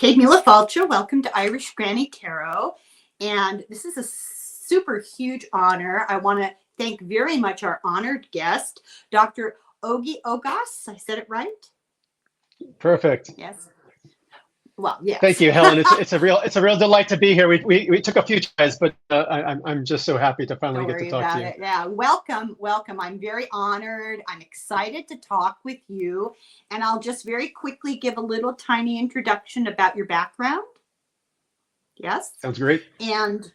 Kate Mila Falcha, welcome to Irish Granny Tarot. And this is a super huge honor. I want to thank very much our honored guest, Dr. Ogas. I said it right? Perfect. Yes. Well, yes. Thank you, Helen. It's a real delight to be here. We took a few tries, but I'm just so happy to finally get to talk to you. It. Yeah, welcome. I'm very honored. I'm excited to talk with you, and I'll just very quickly give a little tiny introduction about your background. Yes. Sounds great. And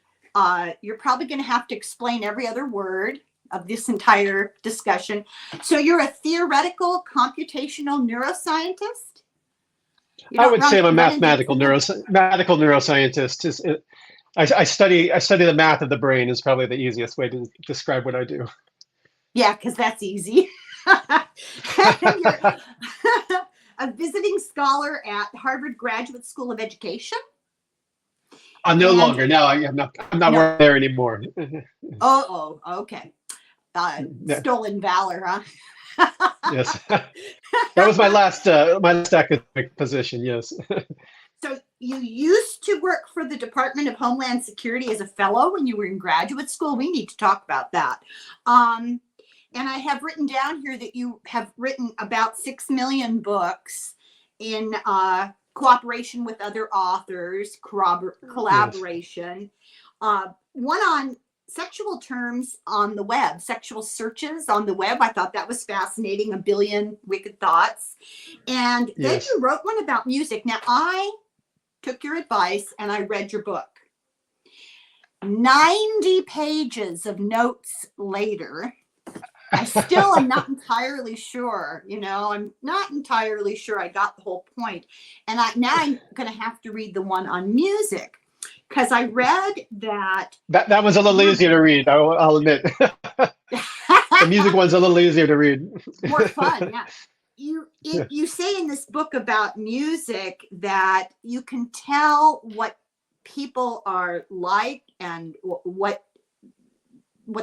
you're probably going to have to explain every other word of this entire discussion. So you're a theoretical computational neuroscientist? I would say I'm a mathematical neuroscientist. I study the math of the brain is probably the easiest way to describe what I do. Yeah, because that's easy. You're a visiting scholar at Harvard Graduate School of Education. No longer. No, I'm not working there anymore. Okay. Stolen valor, huh? Yes, that was my last academic position. Yes. So you used to work for the Department of Homeland Security as a fellow when you were in graduate school. We need to talk about that. And I have written down here that you have written about 6 million books in cooperation with other authors, collaboration. Yes. One on sexual terms on the web, sexual searches on the web. I thought that was fascinating. 1 billion wicked thoughts. And then yes. You wrote one about music. Now, I took your advice and I read your book. 90 pages of notes later, I still am not entirely sure. I'm not entirely sure I got the whole point. And now I'm going to have to read the one on music. Because I read that was a little easier to read. I'll admit. The music one's a little easier to read. More fun, yeah. You say in this book about music that you can tell what people are like and what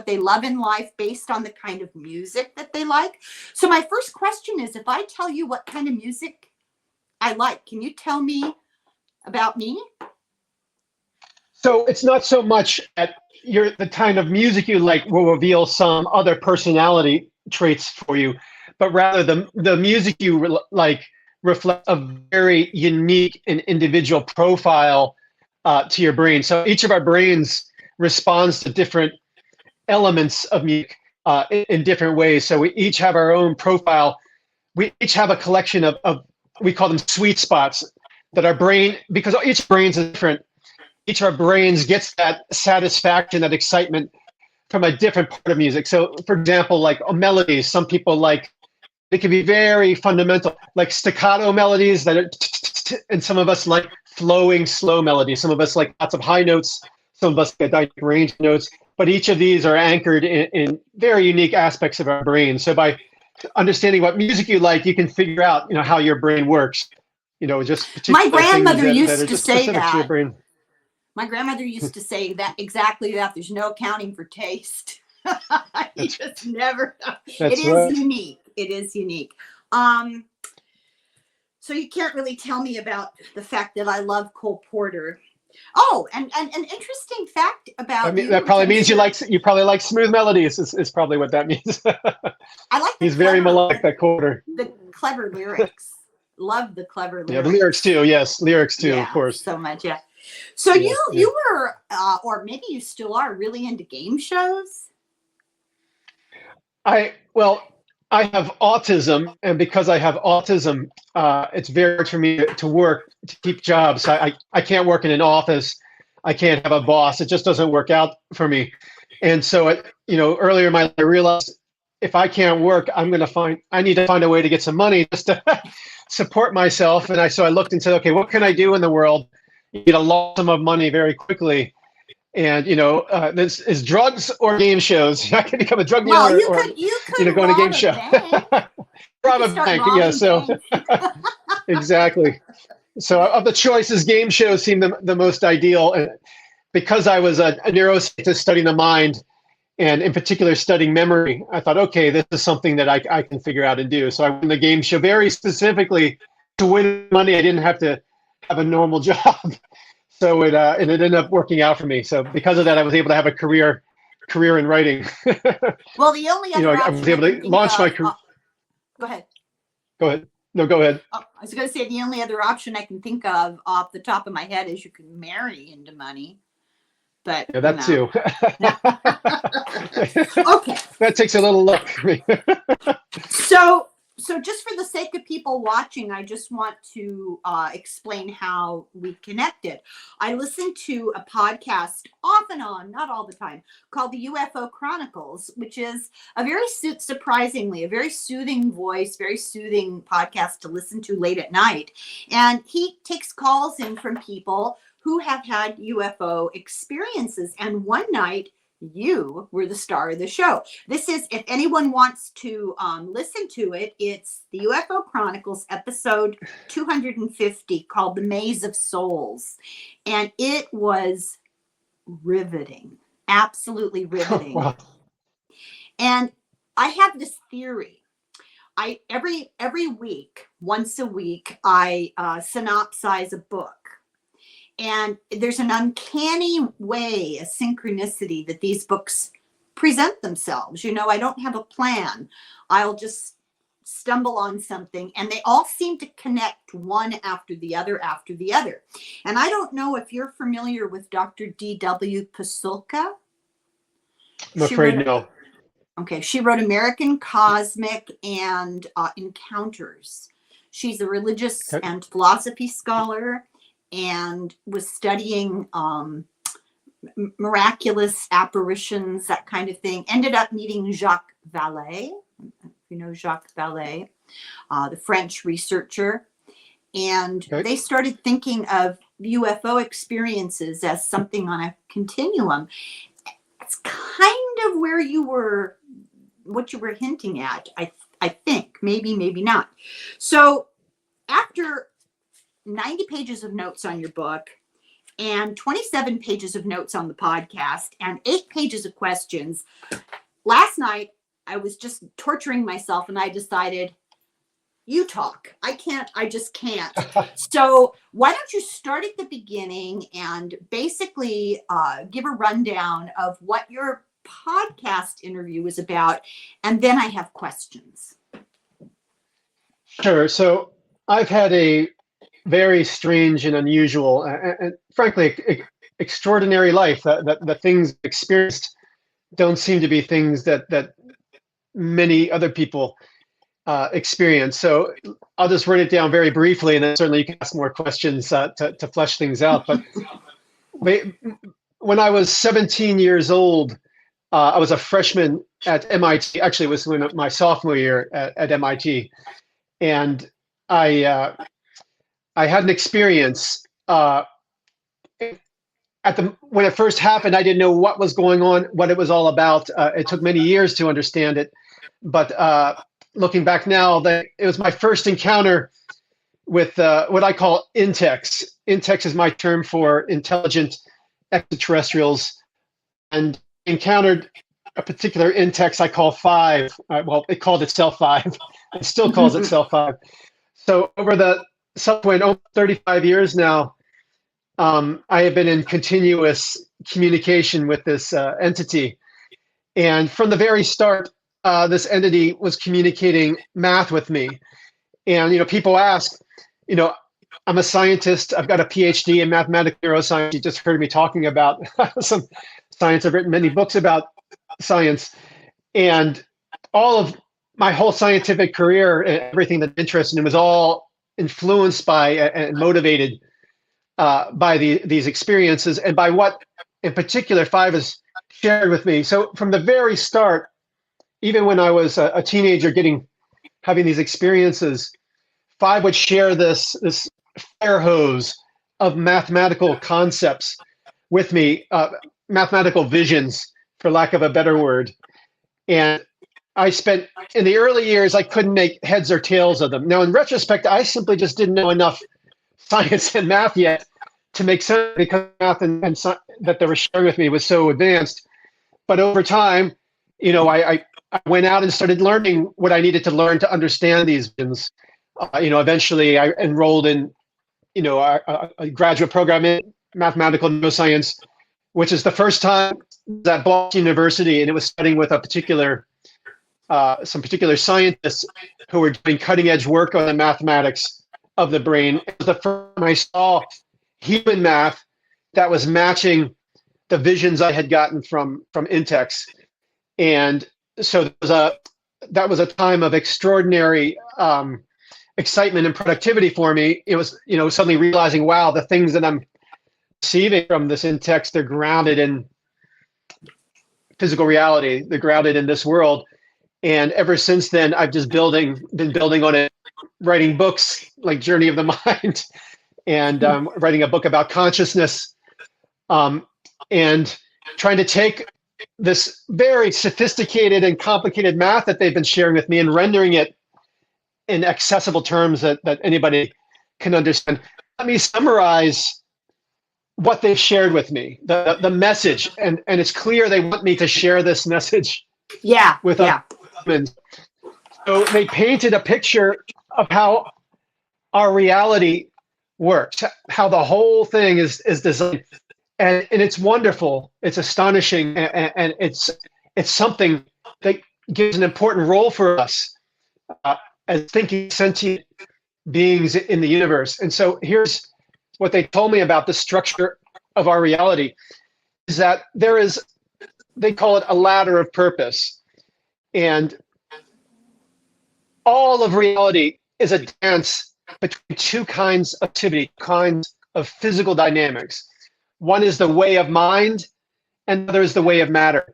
they love in life based on the kind of music that they like. So my first question is, if I tell you what kind of music I like, can you tell me about me? So it's not so much that the kind of music you like will reveal some other personality traits for you, but rather the music you like reflects a very unique and individual profile to your brain. So each of our brains responds to different elements of music in different ways. So we each have our own profile. We each have a collection of we call them sweet spots that our brain, because each brain's different. Each of our brains gets that satisfaction, that excitement from a different part of music. So, for example, like melodies, some people like, they can be very fundamental, like staccato melodies that are, and some of us like flowing slow melodies. Some of us like lots of high notes. Some of us get dynamic range notes. But each of these are anchored in very unique aspects of our brain. So by understanding what music you like, you can figure out, how your brain works. Just my grandmother used to say that. To your brain. My grandmother used to say that exactly that. There's no accounting for taste. You just never. It is right. Unique. It is unique. So you can't really tell me about the fact that I love Cole Porter. Oh, and an interesting fact about that probably means you probably like smooth melodies. Is probably what that means. I like. He's very melodic, that Porter. The clever lyrics. Love the clever lyrics. Yeah, the lyrics too. Yes, lyrics too. Yeah, of course. So much. Yeah. So you were, or maybe you still are, really into game shows? I have autism, and because I have autism, it's very hard for me to keep jobs. I can't work in an office. I can't have a boss. It just doesn't work out for me. And so, earlier in my life, I realized if I can't work, I need to find a way to get some money just to support myself. And so I looked and said, okay, what can I do in the world? You get a lot of money very quickly, and this is drugs or game shows. I can become a drug dealer, or go on a game show. Rob a bank, yeah. So exactly. So of the choices, game shows seem the most ideal, and because I was a neuroscientist studying the mind, and in particular studying memory, I thought, okay, this is something that I can figure out and do. So I won the game show very specifically to win money. I didn't have to have a normal job. So it ended up working out for me. So because of that, I was able to have a career in writing. Well, the only other I was option able I to can think launch my of, career. go ahead. Go ahead. No, go ahead. Oh, I was going to say the only other option I can think of off the top of my head is you can marry into money. But Yeah, that too. Okay. That takes a little luck. So just for the sake of people watching, I just want to explain how we connected. I listen to a podcast off and on, not all the time, called the UFO Chronicles, which is a very surprisingly, a very soothing voice, very soothing podcast to listen to late at night. And he takes calls in from people who have had UFO experiences. And one night, you were the star of the show. This is, if anyone wants to listen to it, it's the UFO Chronicles episode 250 called The Maze of Souls. And it was riveting, absolutely riveting. Wow. And I have this theory. Every week, once a week, I synopsize a book. And there's an uncanny way, a synchronicity that these books present themselves. I don't have a plan. I'll just stumble on something, and they all seem to connect one after the other after the other. And I don't know if you're familiar with Dr. D.W. Pasulka. I'm afraid no. Okay, she wrote American Cosmic and Encounters. She's a religious and philosophy scholar, and was studying miraculous apparitions, that kind of thing. Ended up meeting Jacques Vallée, if you know Jacques Vallée, the French researcher. And they started thinking of UFO experiences as something on a continuum. It's kind of where what you were hinting at, I think. Maybe not. So after 90 pages of notes on your book and 27 pages of notes on the podcast and 8 pages of questions, last night I was just torturing myself and I decided, you talk. I just can't. So why don't you start at the beginning and basically give a rundown of what your podcast interview was about, and then I have questions. Sure. So I've had a very strange and unusual and frankly extraordinary life. The things experienced don't seem to be things that many other people experience. So I'll just run it down very briefly, and then certainly you can ask more questions to flesh things out. But when I was 17 years old, I was a freshman at MIT. Actually, it was my sophomore year at MIT, and I had an experience when it first happened. I didn't know what was going on, what it was all about. It took many years to understand it, but looking back now, it was my first encounter with what I call intex. Intex is my term for intelligent extraterrestrials, and encountered a particular intex I call 5. Well, it called itself 5. It still calls itself 5. So over the subsequent 35 years now, I have been in continuous communication with this entity. And from the very start, this entity was communicating math with me. And, people ask, I'm a scientist. I've got a PhD in mathematical neuroscience. You just heard me talking about some science. I've written many books about science. And all of my whole scientific career and everything that interested me was all influenced by and motivated by these experiences and by what in particular 5 has shared with me. So from the very start, even when I was a teenager having these experiences, 5 would share this fire hose of mathematical concepts with me, mathematical visions, for lack of a better word. And I spent, in the early years, I couldn't make heads or tails of them. Now, in retrospect, I simply just didn't know enough science and math yet to make sense, because math and that they were sharing with me was so advanced. But over time, I went out and started learning what I needed to learn to understand these visions. Eventually I enrolled in a graduate program in mathematical neuroscience, which is the first time at Boston University, and it was studying with some particular scientists who were doing cutting edge work on the mathematics of the brain. It was the first time I saw human math that was matching the visions I had gotten from Intex. And so that was a time of extraordinary excitement and productivity for me. It was, suddenly realizing, wow, the things that I'm receiving from this Intex, they're grounded in physical reality. They're grounded in this world. And ever since then, I've just been building on it, writing books like Journey of the Mind, and writing a book about consciousness, and trying to take this very sophisticated and complicated math that they've been sharing with me and rendering it in accessible terms that anybody can understand. Let me summarize what they've shared with me, the message, and it's clear they want me to share this message with humans. So they painted a picture of how our reality works, how the whole thing is designed. And it's wonderful, it's astonishing, and it's something that gives an important role for us as thinking sentient beings in the universe. And so here's what they told me about the structure of our reality, is that there is, they call it a ladder of purpose. And all of reality is a dance between two kinds of activity, kinds of physical dynamics. One is the way of mind, and the other is the way of matter.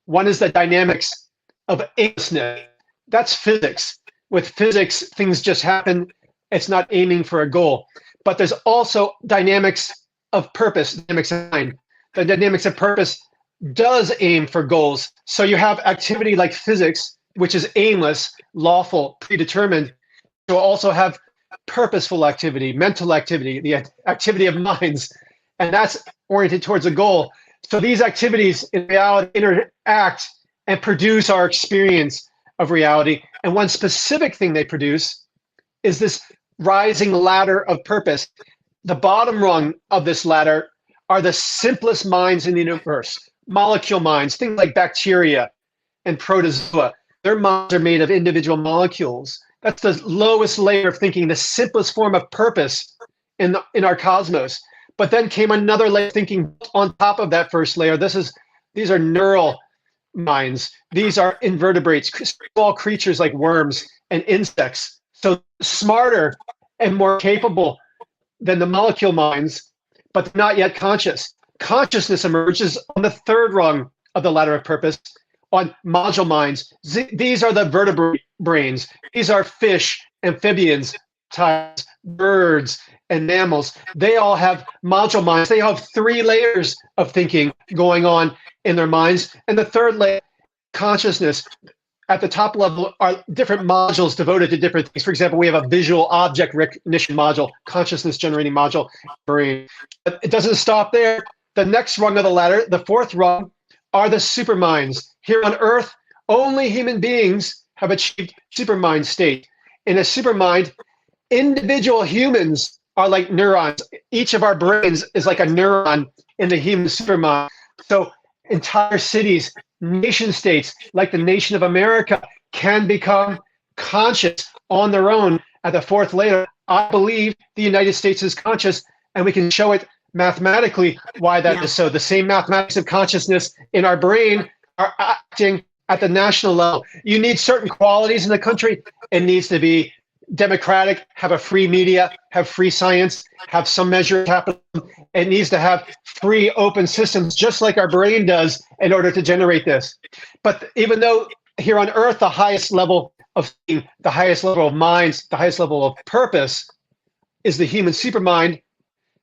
One is the dynamics of aimlessness. That's physics. With physics, things just happen. It's not aiming for a goal. But there's also dynamics of purpose, dynamics of mind. The dynamics of purpose does aim for goals. So you have activity like physics, which is aimless, lawful, predetermined. You'll also have purposeful activity, mental activity, the activity of minds, and that's oriented towards a goal. So these activities in reality interact and produce our experience of reality. And one specific thing they produce is this rising ladder of purpose. The bottom rung of this ladder are the simplest minds in the universe, molecule minds, things like bacteria and protozoa. Their minds are made of individual molecules. That's the lowest layer of thinking, the simplest form of purpose in our cosmos. But then came another layer of thinking on top of that first layer. These are neural minds. These are invertebrates, small creatures like worms and insects. So smarter and more capable than the molecule minds, but not yet conscious. Consciousness emerges on the third rung of the ladder of purpose, on module minds. These are the vertebrate brains. These are fish, amphibians, reptiles, birds, and mammals. They all have module minds. They have three layers of thinking going on in their minds. And the third layer, consciousness. At the top level are different modules devoted to different things. For example, we have a visual object recognition module, consciousness generating module, brain. But it doesn't stop there. The next rung of the ladder, the fourth rung, are the superminds. Here on Earth, only human beings have achieved supermind state. In a supermind, individual humans are like neurons. Each of our brains is like a neuron in the human supermind. So entire cities, nation states, like the nation of America, can become conscious on their own at the fourth layer. I believe the United States is conscious, and we can show it mathematically why that is so. The same mathematics of consciousness in our brain are acting at the national level. You need certain qualities in the country. It needs to be democratic, have a free media, have free science, have some measure of capitalism. It needs to have free, open systems, just like our brain does, in order to generate this. But even though here on Earth, the highest level of thinking, the highest level of minds, the highest level of purpose is the human supermind,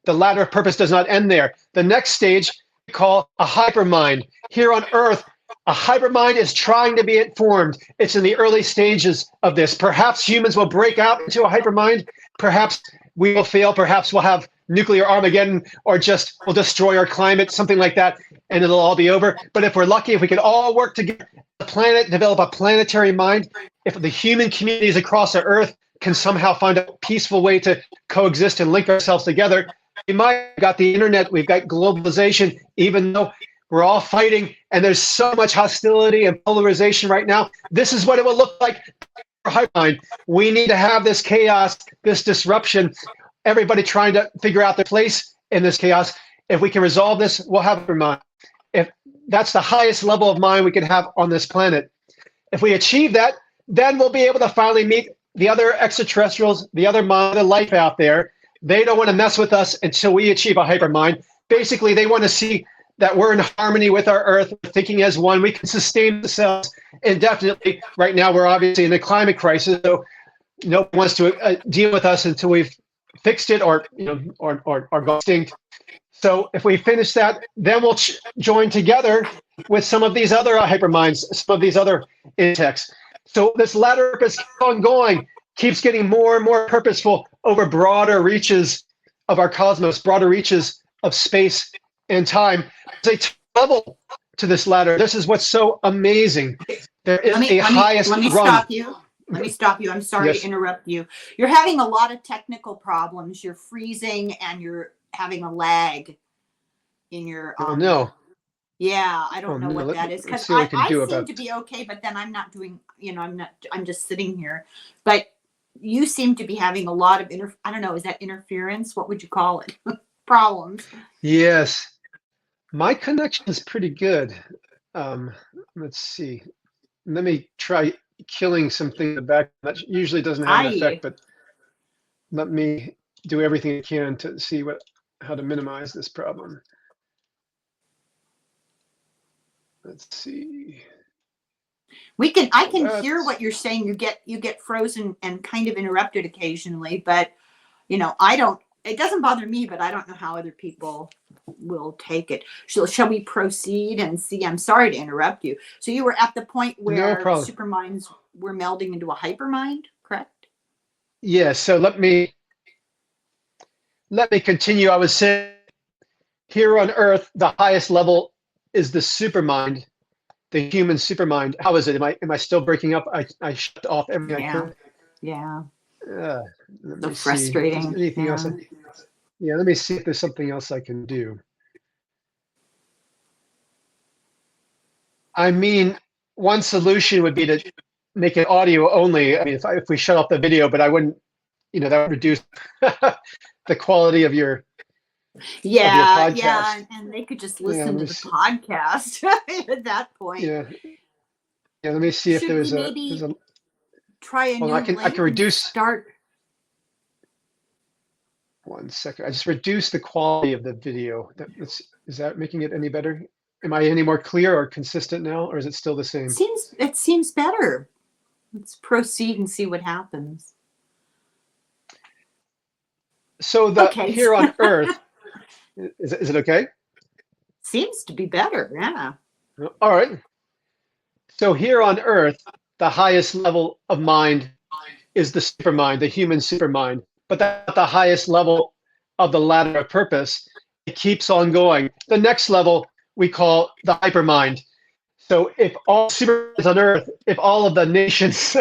the ladder of purpose does not end there. The next stage we call a hypermind. Here on Earth, a hypermind is trying to be formed. It's in the early stages of this. Perhaps humans will break out into a hypermind. Perhaps we will fail. Perhaps we'll have nuclear Armageddon, or just we'll destroy our climate, something like that, and it'll all be over. But if we're lucky, if we can all work together, the planet, develop a planetary mind, if the human communities across the Earth can somehow find a peaceful way to coexist and link ourselves together. We might have got the internet, we've got globalization, even though we're all fighting and there's so much hostility and polarization right now. This is what it will look like for Hyperm Mind. We need to have this chaos, this disruption, everybody trying to figure out their place in this chaos. If we can resolve this, we'll have Hyperm Mind. If that's the highest level of mind we can have on this planet. If we achieve that, then we'll be able to finally meet the other extraterrestrials, the other mind, the life out there. They don't want to mess with us until we achieve a Hyperm Mind. Basically, they want to see that we're in harmony with our Earth, thinking as one. We can sustain ourselves indefinitely. Right now, we're obviously in a climate crisis, so no one wants to deal with us until we've fixed it or go extinct. So if we finish that, then we'll join together with some of these other Hyperm Minds, some of these other intellects. So this ladder purpose keeps on going, keeps getting more and more purposeful over broader reaches of our cosmos, broader reaches of space and time. There's a level to this ladder. This is what's so amazing. There is a highest rung. Let me stop you. I'm sorry Yes. to interrupt you. You're having a lot of technical problems. You're freezing and you're having a lag in your Oh, no. Yeah, I don't know what that is, because I seem to be okay, but then I'm not doing, I'm just sitting here. But you seem to be having a lot of I don't know, is that interference? What would you call it? Problems. Yes. My connection is pretty good. Let's see. Let me try killing something in the back. That usually doesn't have an effect, but let me do everything I can to see how to minimize this problem. Let's see. I can hear what you're saying. You get frozen and kind of interrupted occasionally, but it doesn't bother me, but I don't know how other people will take it. So shall we proceed and see? I'm sorry to interrupt you. So you were at the point where superminds were melding into a hypermind, correct? Yes. So let me continue. I was saying here on Earth, the highest level is the supermind, the human supermind. How is it? Am I still breaking up? I shut off everything I could. Yeah. So frustrating. Anything else? Let me see if there's something else I can do. I mean, one solution would be to make it audio only. I mean, if we shut off the video, but I wouldn't, that would reduce the quality of your podcast. Yeah, and they could just listen to the podcast at that point. Yeah. Let me see if there's a try a new I can reduce. Start. 1 second. I just reduced the quality of the video. Is that making it any better? Am I any more clear or consistent now, or is it still the same? It seems better. Let's proceed and see what happens. So here on Earth, is it okay? Seems to be better, yeah. All right. So here on Earth, the highest level of mind is the supermind, the human supermind. But that's the highest level of the ladder of purpose. It keeps on going. The next level we call the hypermind. So if all superminds on Earth, if all of the nations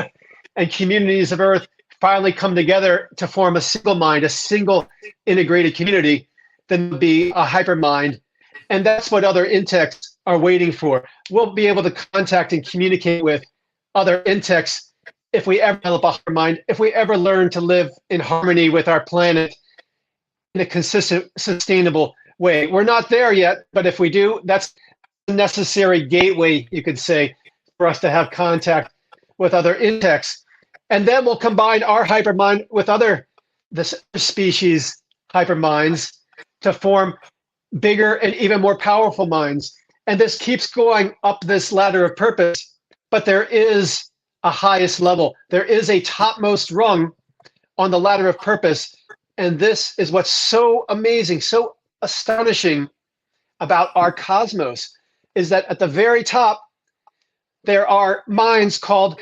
and communities of Earth finally come together to form a single mind, a single integrated community, then there'll be a hypermind. And that's what other intellects are waiting for. We'll be able to contact and communicate with other intellects if we ever develop a hypermind, if we ever learn to live in harmony with our planet in a consistent, sustainable way. We're not there yet, but if we do, that's a necessary gateway, you could say, for us to have contact with other intellects. And then we'll combine our hypermind with the species hyperminds to form bigger and even more powerful minds. And this keeps going up this ladder of purpose, but there is a highest level. There is a topmost rung on the ladder of purpose. And this is what's so amazing, so astonishing about our cosmos, is that at the very top, there are minds called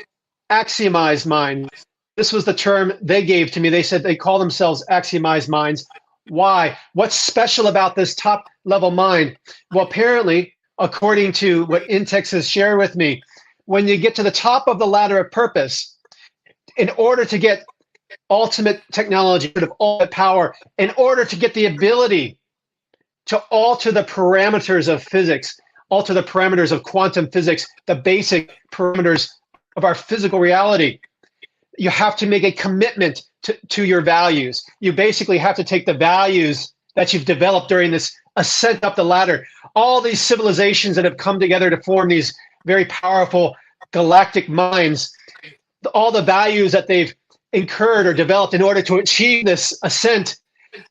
axiomized minds. This was the term they gave to me. They said they call themselves axiomized minds. Why? What's special about this top level mind? Well, apparently, according to what Intex has shared with me, when you get to the top of the ladder of purpose, in order to get ultimate technology, sort of ultimate power, in order to get the ability to alter the parameters of physics, alter the parameters of quantum physics, the basic parameters of our physical reality. You have to make a commitment to your values. You basically have to take the values that you've developed during this ascent up the ladder, all these civilizations that have come together to form these very powerful galactic minds, all the values that they've incurred or developed in order to achieve this ascent,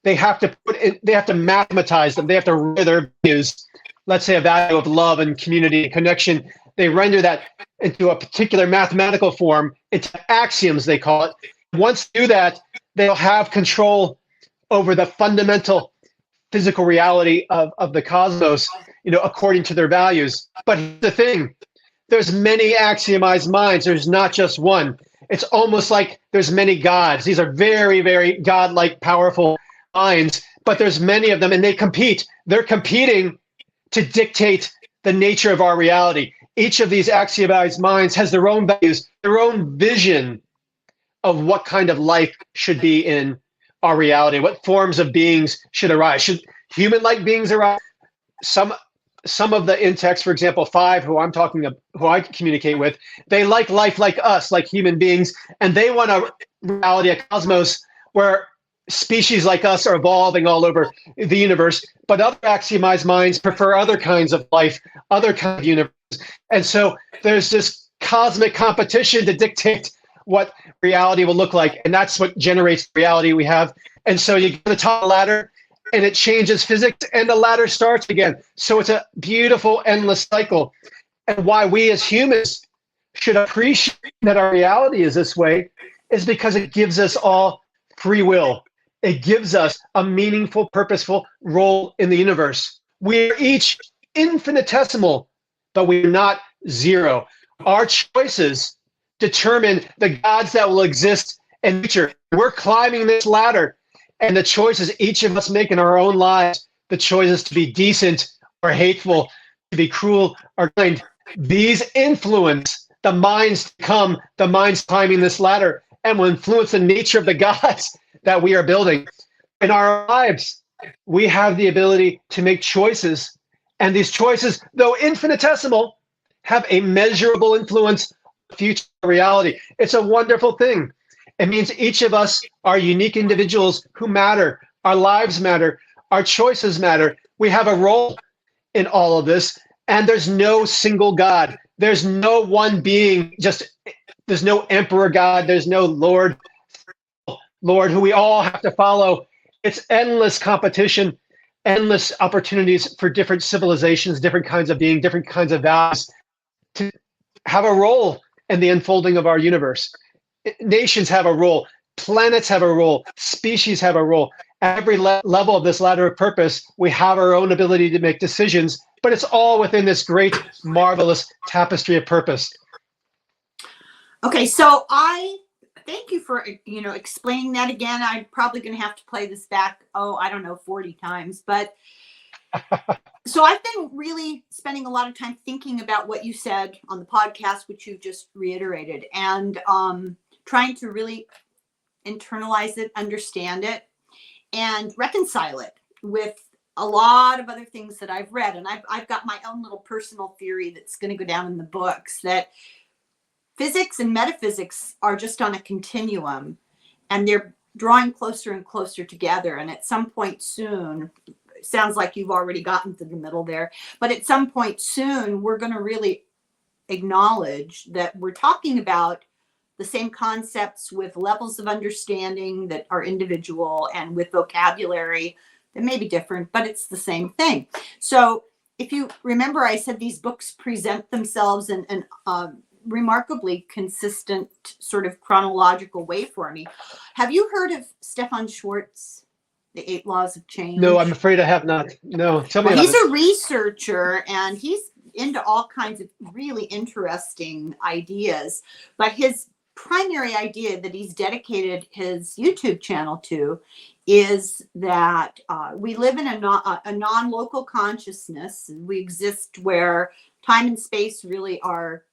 they have to mathematize them. They have to render their values. Let's say a value of love and community and connection. They render that into a particular mathematical form, into axioms, they call it. Once they do that, they'll have control over the fundamental physical reality of the cosmos, according to their values. But here's the thing, there's many axiomized minds. There's not just one. It's almost like there's many gods. These are very, very godlike, powerful minds, but there's many of them, and they compete. They're competing to dictate the nature of our reality. Each of these axiomized minds has their own values, their own vision of what kind of life should be in our reality, what forms of beings should arise. Should human-like beings arise? Some of the in-techs, for example, 5, who I communicate with, they like life like us, like human beings, and they want a reality, a cosmos where species like us are evolving all over the universe. But other axiomized minds prefer other kinds of life, other kinds of universe. And so there's this cosmic competition to dictate what reality will look like. And that's what generates the reality we have. And so you get to the top of the ladder and it changes physics and the ladder starts again. So it's a beautiful, endless cycle. And why we as humans should appreciate that our reality is this way is because it gives us all free will. It gives us a meaningful, purposeful role in the universe. We're each infinitesimal, but we're not zero. Our choices determine the gods that will exist in the future. We're climbing this ladder, and the choices each of us make in our own lives, the choices to be decent or hateful, to be cruel or kind, these influence the minds to come, the minds climbing this ladder, and will influence the nature of the gods that we are building. In our lives, we have the ability to make choices, and these choices, though infinitesimal, have a measurable influence on future reality. It's a wonderful thing. It means each of us are unique individuals who matter. Our lives matter. Our choices matter. We have a role in all of this, and there's no single God. There's no one being, there's no emperor God. There's no Lord who we all have to follow. It's endless competition, endless opportunities for different civilizations, different kinds of being, different kinds of values to have a role in the unfolding of our universe. Nations have a role, planets have a role, species have a role. At every level of this ladder of purpose, we have our own ability to make decisions, but it's all within this great, marvelous tapestry of purpose. Okay, so I thank you for explaining that again. I'm probably going to have to play this back, 40 times. But so I've been really spending a lot of time thinking about what you said on the podcast, which you just reiterated, and trying to really internalize it, understand it, and reconcile it with a lot of other things that I've read. And I've got my own little personal theory that's going to go down in the books, that physics and metaphysics are just on a continuum, and they're drawing closer and closer together. And at some point soon, it sounds like you've already gotten to the middle there, but at some point soon, we're going to really acknowledge that we're talking about the same concepts with levels of understanding that are individual and with vocabulary that may be different, but it's the same thing. So if you remember, I said these books present themselves in remarkably consistent sort of chronological way for me. Have you heard of Stefan Schwartz, The 8 Laws of Change? No, I'm afraid I have not. No, tell me about He's it. a researcher, and he's into all kinds of really interesting ideas. But his primary idea that he's dedicated his YouTube channel to is that we live in a non-local consciousness. We exist where time and space really are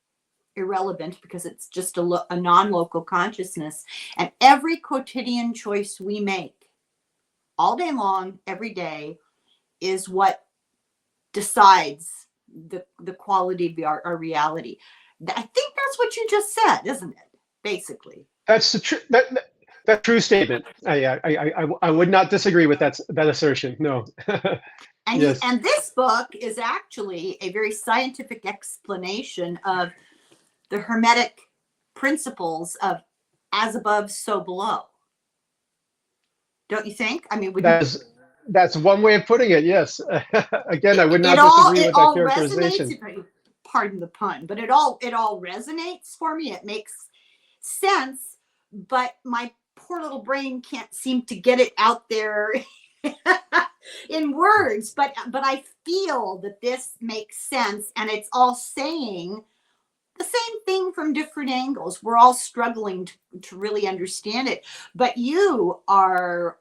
irrelevant because it's just a non-local consciousness. And every quotidian choice we make all day long, every day, is what decides the quality of our reality. I think that's what you just said, isn't it? Basically. That's the that true statement. I would not disagree with that assertion. No. And, yes. And this book is actually a very scientific explanation of the Hermetic principles of as above, so below. Don't you think? I mean, that's one way of putting it. Yes. Again, I would not disagree with that characterization. Resonates, pardon the pun, but it all resonates for me. It makes sense, but my poor little brain can't seem to get it out there in words. But I feel that this makes sense, and it's all saying the same thing from different angles. We're all struggling to really understand it, but you are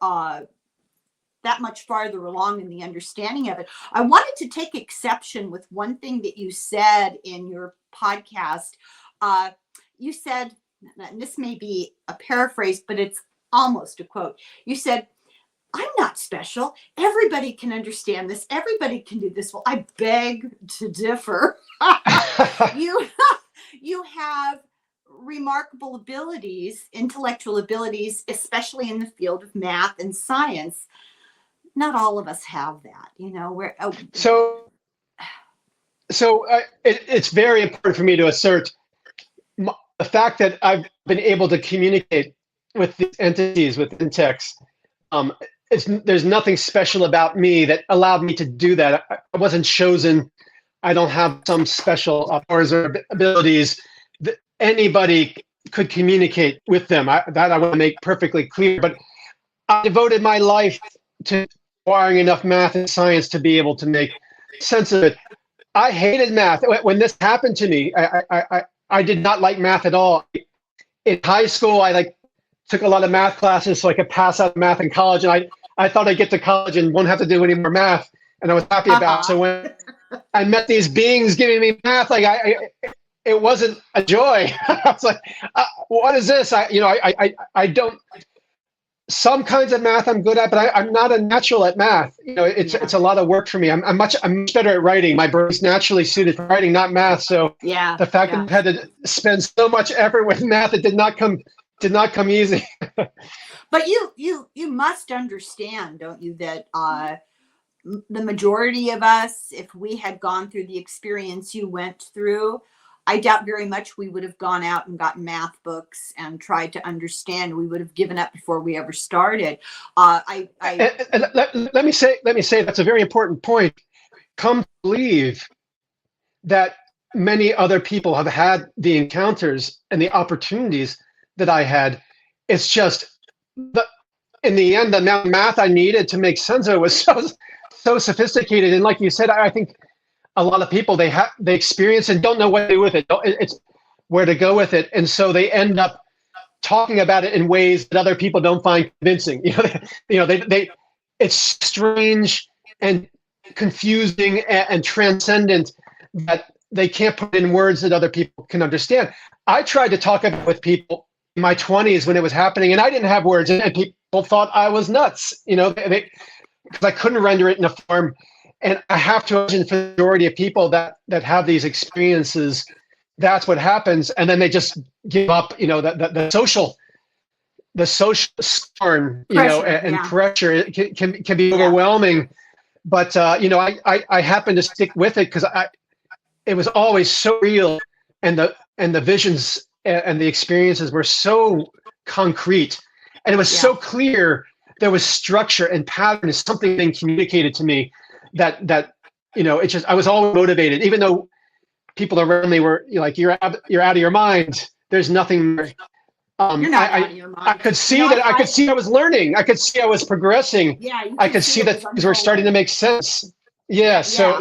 that much farther along in the understanding of it. I wanted to take exception with one thing that you said in your podcast. You said, and this may be a paraphrase, but it's almost a quote. You said, "I'm not special. Everybody can understand this. Everybody can do this." Well, I beg to differ. You have remarkable abilities, intellectual abilities, especially in the field of math and science. Not all of us have that, you know. It's very important for me to assert the fact that I've been able to communicate with these entities within text. There's nothing special about me that allowed me to do that. I wasn't chosen. I don't have some special powers or abilities. Anybody could communicate with them. That I want to make perfectly clear. But I devoted my life to acquiring enough math and science to be able to make sense of it. I hated math. When this happened to me, I did not like math at all. In high school, I took a lot of math classes so I could pass out math in college, and I thought I'd get to college and won't have to do any more math, and I was happy about it. So when I met these beings giving me math, it wasn't a joy. I was like, what is this? I don't. Some kinds of math I'm good at, but I'm not a natural at math. It's a lot of work for me. I'm much better at writing. My brain's naturally suited for writing, not math. So the fact that I've had to spend so much effort with math, it did not come easy. But you must understand, don't you, that the majority of us, if we had gone through the experience you went through, I doubt very much we would have gone out and gotten math books and tried to understand. We would have given up before we ever started. Let me say that's a very important point. Come to believe that many other people have had the encounters and the opportunities that I had. It's just in the end, the amount of math I needed to make sense of it was so sophisticated. And like you said, I think a lot of people, they experience and don't know what to do with it. It's where to go with it. And so they end up talking about it in ways that other people don't find convincing. It's strange and confusing and transcendent that they can't put in words that other people can understand. I tried to talk about it with people in my 20s when it was happening, and I didn't have words, and people thought I was nuts, because I couldn't render it in a form. And I have to imagine the majority of people that have these experiences, that's what happens. And then they just give up, the social scorn, pressure, and pressure. It can be overwhelming. But, I happen to stick with it because it was always so real. And the visions and the experiences were so concrete. And it was so clear. There was structure and pattern, something being communicated to me. That it's just, I was always motivated, even though people around me were like, you're out of your mind. There's nothing. You're not out of your mind. I could see I could see I was learning. I could see I was progressing. Yeah. I could see that things were starting to make sense. Yeah. So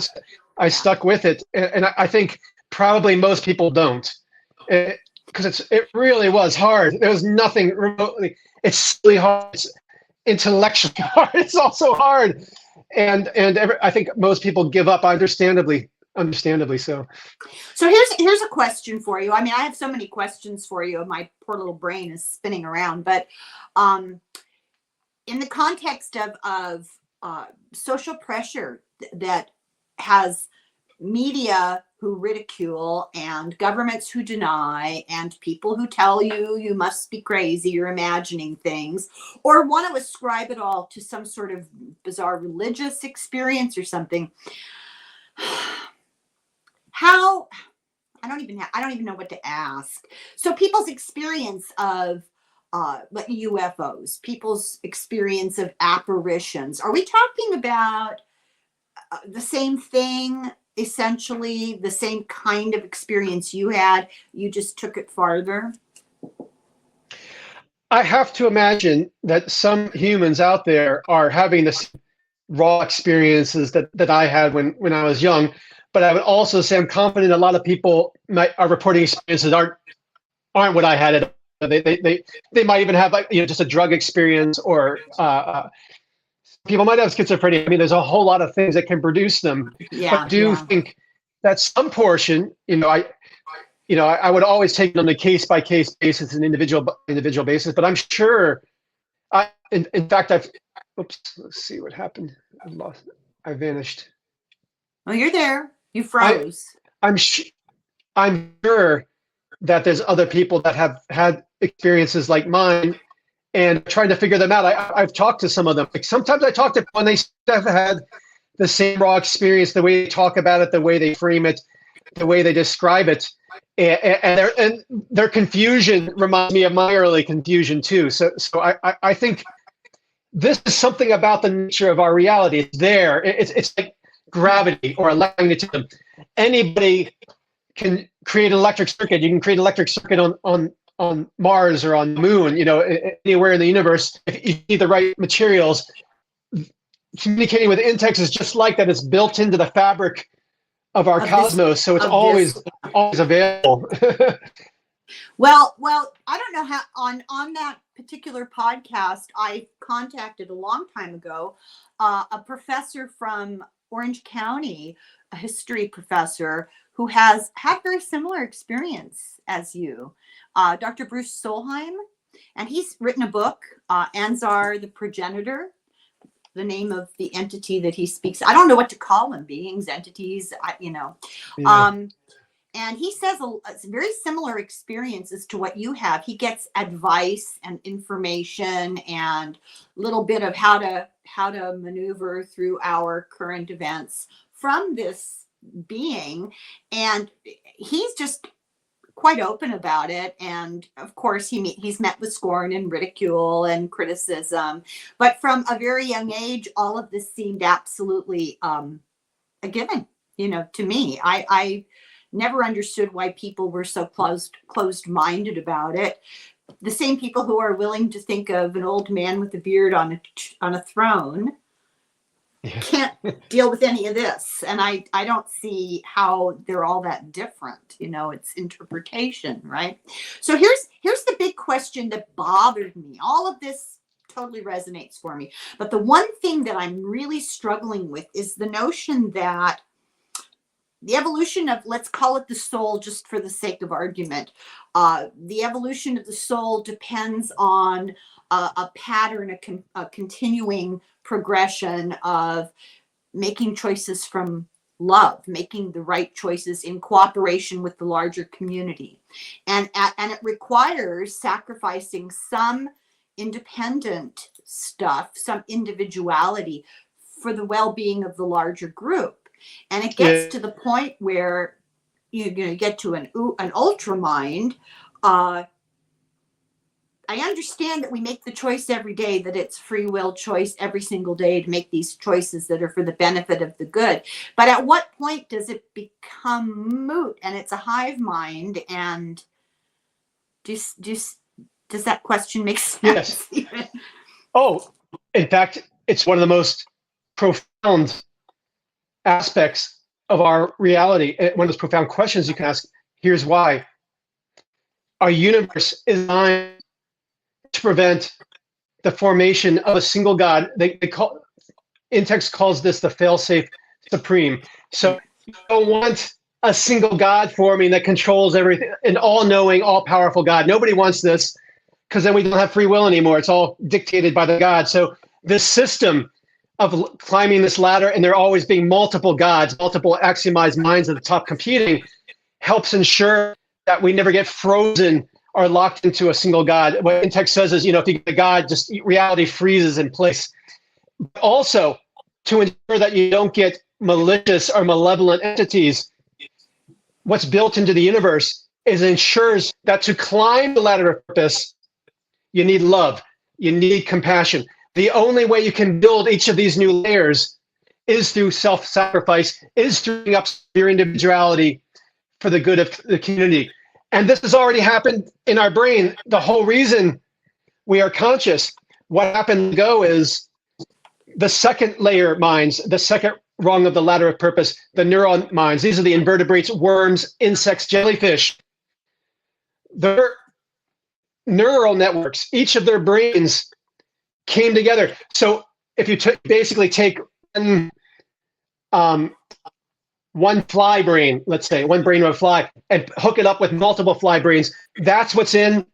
I stuck with it. And I think probably most people don't, because it really was hard. There was nothing remotely. It's really hard. It's intellectually hard. It's also hard. And I think most people give up, understandably. understandably so. So here's a question for you. I mean, I have so many questions for you. My poor little brain is spinning around. But in the context of social pressure that has media who ridicule and governments who deny and people who tell you must be crazy, you're imagining things, or want to ascribe it all to some sort of bizarre religious experience or something. How I don't even know what to ask. So people's experience of like UFOs, people's experience of apparitions. Are we talking about the same thing, essentially the same kind of experience you had? You just took it farther? I have to imagine that some humans out there are having this raw experiences that I had when I was young. But I would also say I'm confident a lot of people are reporting experiences aren't what I had. They might even have, like, just a drug experience, or people might have schizophrenia. I mean, there's a whole lot of things that can produce them. Yeah, but I do think that some portion, I would always take it on a case by case basis, an individual basis. But I'm sure, in fact, oops, let's see what happened. I vanished. Oh, you're there. You froze. I'm sure that there's other people that have had experiences like mine and trying to figure them out. I've talked to some of them. Like, sometimes I talk to people and they have had the same raw experience, the way they talk about it, the way they frame it, the way they describe it. And their confusion reminds me of my early confusion too. So I think this is something about the nature of our reality. It's there. It's like gravity or electromagnetism. Anybody can create an electric circuit. You can create an electric circuit on Mars or on the moon, anywhere in the universe. If you need the right materials, communicating with Intex is just like that. It's built into the fabric of our cosmos, so it's always available. Well, I don't know how on that particular podcast I contacted a long time ago a professor from Orange County, a history professor who has had very similar experience as you, Dr. Bruce Solheim, and he's written a book, Anzar the Progenitor, the name of the entity that he speaks. I don't know what to call them, beings, entities, Yeah. And he says it's very similar experiences to what you have. He gets advice and information and a little bit of how to maneuver through our current events from this being. And he's just quite open about it. And of course, he's met with scorn and ridicule and criticism. But from a very young age, all of this seemed absolutely a given, to me. I never understood why people were so closed-minded about it. The same people who are willing to think of an old man with a beard on a throne can't deal with any of this. And I don't see how they're all that different. It's interpretation, right? So here's the big question that bothered me. All of this totally resonates for me. But the one thing that I'm really struggling with is the notion that the evolution of, let's call it the soul, just for the sake of argument, the evolution of the soul depends on a pattern, a continuing progression of making choices from love, making the right choices in cooperation with the larger community. And it requires sacrificing some independent stuff, some individuality for the well-being of the larger group. And it gets to the point where you get to an ultra mind. I understand that we make the choice every day, that it's free will choice every single day to make these choices that are for the benefit of the good. But at what point does it become moot and it's a hive mind? And does that question make sense? Yes. Oh, in fact, it's one of the most profound aspects of our reality. One of those profound questions you can ask. Here's why. Our universe is designed to prevent the formation of a single God. Intex calls this the fail-safe supreme. So don't want a single God forming that controls everything, an all-knowing, all-powerful God. Nobody wants this, because then we don't have free will anymore. It's all dictated by the God. So this system of climbing this ladder, and there always being multiple gods, multiple axiomized minds at the top competing, helps ensure that we never get frozen or locked into a single God. What in-text says is, if you get a God, just reality freezes in place. But also, to ensure that you don't get malicious or malevolent entities, what's built into the universe is ensures that to climb the ladder of purpose, you need love, you need compassion. The only way you can build each of these new layers is through self-sacrifice, is through giving up your individuality for the good of the community. And this has already happened in our brain. The whole reason we are conscious, what happened ago is the second layer minds, the second rung of the ladder of purpose, the neuron minds. These are the invertebrates, worms, insects, jellyfish. Their neural networks, each of their brains came together. So if you basically take one fly brain, let's say, one brain of a fly, and hook it up with multiple fly brains, that's what's in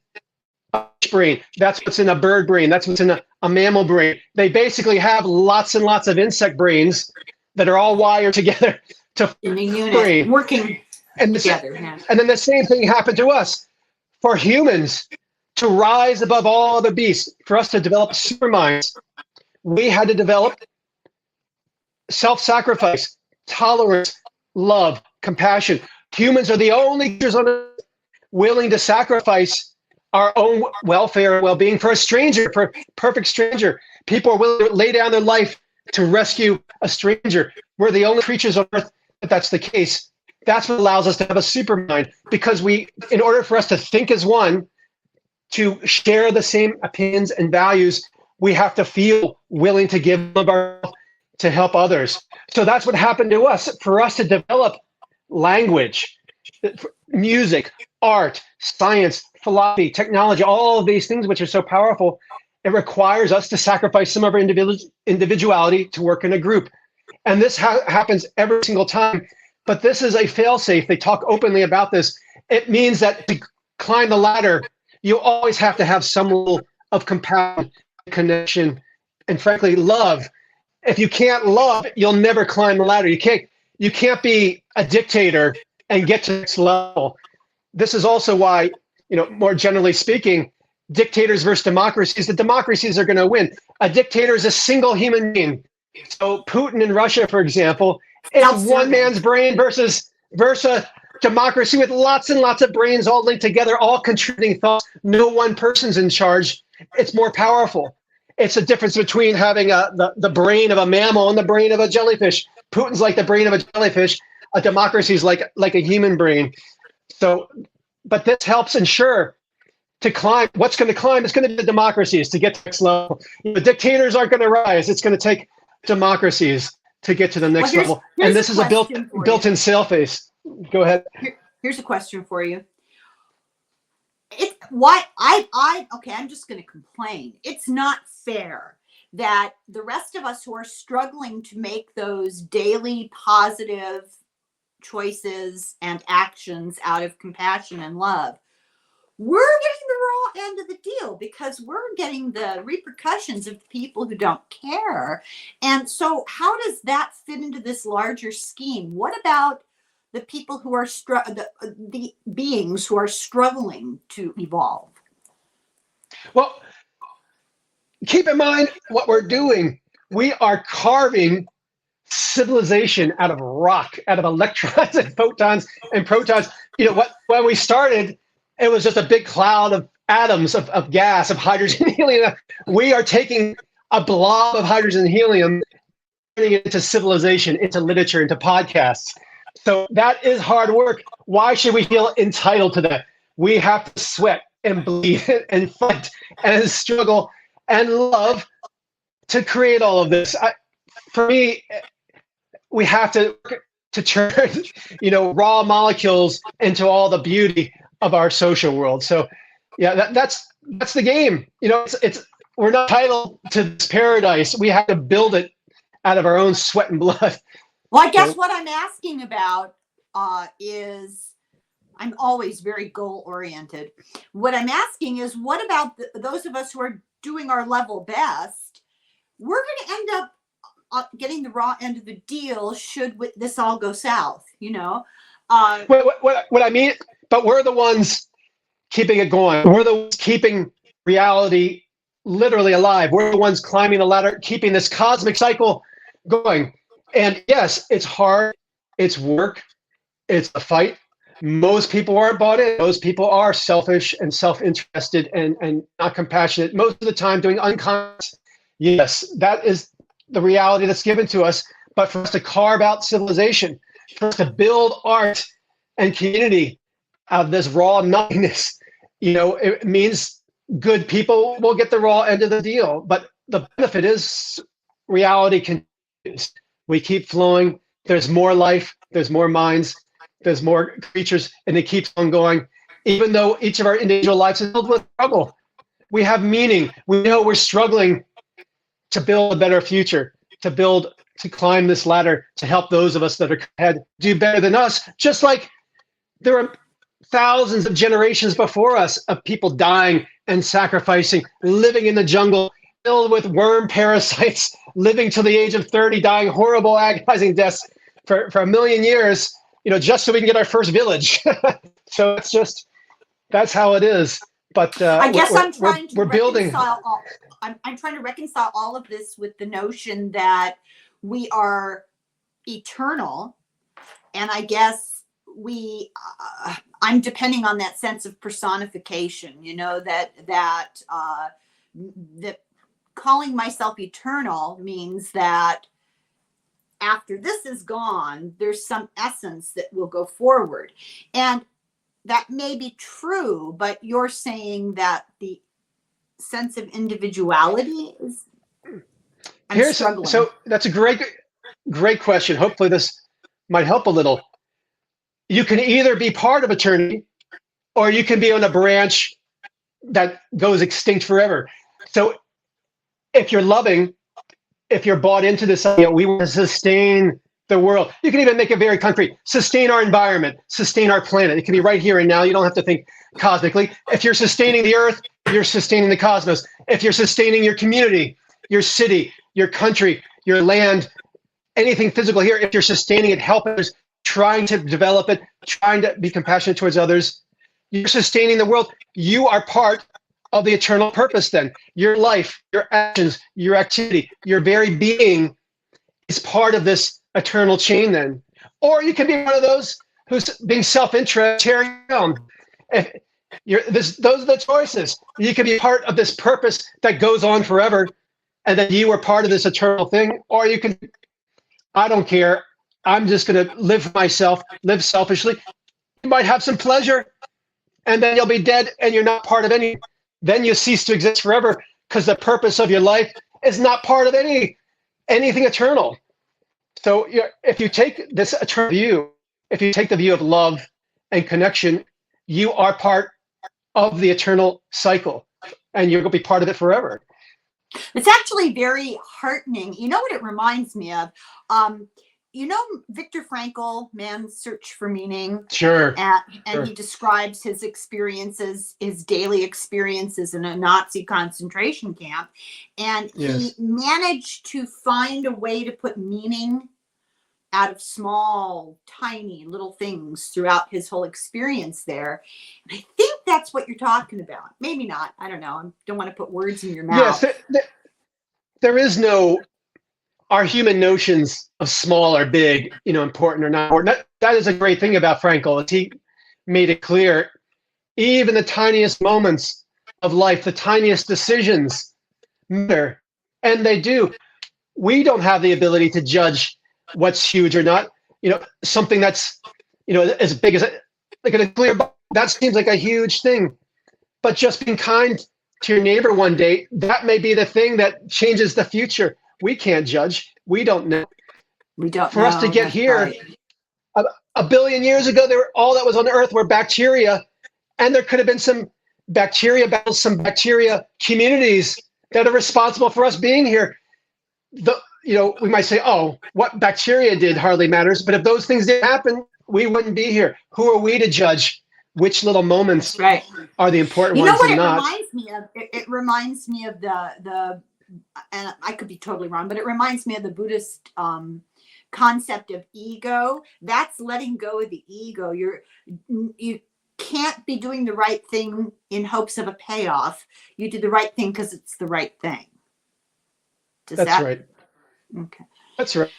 a fish brain, that's what's in a bird brain, that's what's in a mammal brain. They basically have lots and lots of insect brains that are all wired together to in a unit, brain. working and together. And then the same thing happened to us. For humans to rise above all other beasts, for us to develop superminds, we had to develop self-sacrifice, tolerance, love, compassion. Humans are the only creatures on earth willing to sacrifice our own welfare and well-being for a stranger, for a perfect stranger. People are willing to lay down their life to rescue a stranger. We're the only creatures on earth that's the case. That's what allows us to have a supermind, because in order for us to think as one, to share the same opinions and values, we have to feel willing to give of ourselves to help others. So that's what happened to us. For us to develop language, music, art, science, philosophy, technology, all of these things which are so powerful, it requires us to sacrifice some of our individuality to work in a group. And this happens every single time. But this is a fail-safe. They talk openly about this. It means that to climb the ladder, you always have to have some level of compassion, connection, and frankly, love. If you can't love, you'll never climb the ladder. You can't be a dictator and get to the next level. This is also why, more generally speaking, dictators versus democracies, the democracies are going to win. A dictator is a single human being. So Putin in Russia, for example, is one man's brain versus a democracy with lots and lots of brains all linked together, all contributing thoughts. No one person's in charge. It's more powerful. It's a difference between having the brain of a mammal and the brain of a jellyfish. Putin's like the brain of a jellyfish. A democracy is like a human brain. So, but this helps ensure to climb. What's going to climb? It's going to be the democracies to get to the next level. The dictators aren't going to rise. It's going to take democracies to get to the next level. And this is a built-in sail face. Go ahead. Here's a question for you. I'm just going to complain. It's not fair that the rest of us who are struggling to make those daily positive choices and actions out of compassion and love, we're getting the raw end of the deal, because we're getting the repercussions of the people who don't care. And so how does that fit into this larger scheme? What about the people who are the beings who are struggling to evolve? Well, keep in mind what we're doing. We are carving civilization out of rock, out of electrons and photons and protons. When we started, it was just a big cloud of atoms of gas, of hydrogen and helium. We are taking a blob of hydrogen and helium, turning it into civilization, into literature, into podcasts. So that is hard work. Why should we feel entitled to that? We have to sweat and bleed and fight and struggle and love to create all of this. For me, we have to turn, raw molecules into all the beauty of our social world. So yeah, that's the game. We're not entitled to this paradise. We have to build it out of our own sweat and blood. Well, I guess So, what I'm asking about is, I'm always very goal oriented. What I'm asking is, what about those of us who are doing our level best? We're going to end up getting the raw end of the deal should this all go south, you know? Uh, what I mean, but we're the ones keeping it going. We're the ones keeping reality literally alive. We're the ones climbing the ladder, keeping this cosmic cycle going. And yes, it's hard, it's work, it's a fight. Most people aren't bought in. Most people are selfish and self-interested and not compassionate. Most of the time doing unconscious. Yes, that is the reality that's given to us. But for us to carve out civilization, for us to build art and community out of this raw nothingness, it means good people will get the raw end of the deal. But the benefit is reality continues. We keep flowing. There's more life. There's more minds. There's more creatures, and it keeps on going. Even though each of our individual lives is filled with struggle, we have meaning. We know we're struggling to build a better future, to climb this ladder, to help those of us that are ahead do better than us. Just like there are thousands of generations before us of people dying and sacrificing, living in the jungle, filled with worm parasites, living till the age of 30, dying horrible, agonizing deaths for a million years, just so we can get our first village. So that's how it is. But I guess I'm trying to building. I'm trying to reconcile all of this with the notion that we are eternal, and I guess I'm depending on that sense of personification. That calling myself eternal means that after this is gone, there's some essence that will go forward. And that may be true, but you're saying that the sense of individuality is, I'm struggling. So that's a great question. Hopefully this might help a little. You can either be part of eternity, or you can be on a branch that goes extinct forever. So if you're loving, if you're bought into this idea, we want to sustain the world. You can even make it very concrete. Sustain our environment, sustain our planet. It can be right here and now. You don't have to think cosmically. If you're sustaining the earth, you're sustaining the cosmos. If you're sustaining your community, your city, your country, your land, anything physical here, if you're sustaining it, helping others, trying to develop it, trying to be compassionate towards others, you're sustaining the world. You are part of the eternal purpose then. Your life, your actions, your activity, your very being is part of this eternal chain then. Or you can be one of those who's being self-interest, tearing down. Those are the choices. You can be part of this purpose that goes on forever, and then you are part of this eternal thing. Or you can, I don't care, I'm just going to live for myself, live selfishly. You might have some pleasure, and then you'll be dead, and you're not part of any. Then you cease to exist forever, because the purpose of your life is not part of anything eternal. So if you take this eternal view, if you take the view of love and connection, you are part of the eternal cycle, and you're going to be part of it forever. It's actually very heartening. You know what it reminds me of? Viktor Frankl, Man's Search for Meaning. Sure. And he describes his experiences, his daily experiences in a Nazi concentration camp. And he managed to find a way to put meaning out of small, tiny little things throughout his whole experience there. And I think that's what you're talking about. Maybe not. I don't know. I don't want to put words in your mouth. Yes, there is no, our human notions of small or big, important or not important. That is a great thing about Frankl, is he made it clear, even the tiniest moments of life, the tiniest decisions matter. And they do. We don't have the ability to judge what's huge or not. Something that's, as big as like a clear, that seems like a huge thing. But just being kind to your neighbor one day, that may be the thing that changes the future. We can't judge. We don't know. For us to get here, right. A billion years ago, all that was on Earth were bacteria, and there could have been some bacteria battles, some bacteria communities that are responsible for us being here. we might say, oh, what bacteria did hardly matters. But if those things didn't happen, we wouldn't be here. Who are we to judge which little moments Right. are the important You know ones what and it not? reminds me of? It reminds me of the, and I could be totally wrong, but it reminds me of the Buddhist concept of ego. That's letting go of the ego. You can't be doing the right thing in hopes of a payoff. You do the right thing because it's the right thing. That's right. Okay. That's right.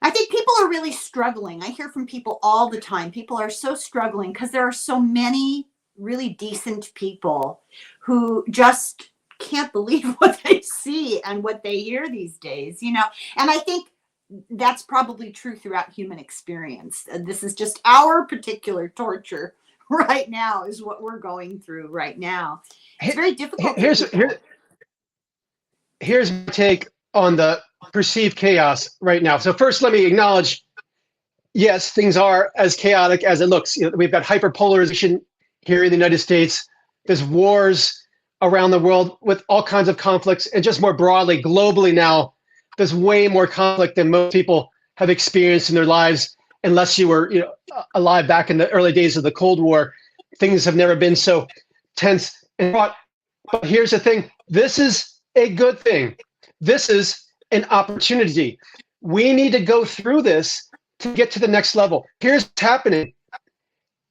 I think people are really struggling. I hear from people all the time. People are so struggling because there are so many really decent people who just can't believe what they see and what they hear these days, And I think that's probably true throughout human experience. This is just our particular torture right now, is what we're going through right now. It's very difficult. Here's my take on the perceived chaos right now. So first, let me acknowledge, yes, things are as chaotic as it looks. We've got hyperpolarization here in the United States. There's wars around the world with all kinds of conflicts, and just more broadly, globally now, there's way more conflict than most people have experienced in their lives, unless you were alive back in the early days of the Cold War. Things have never been so tense and fraught. But here's the thing. This is a good thing. This is an opportunity. We need to go through this to get to the next level. Here's what's happening.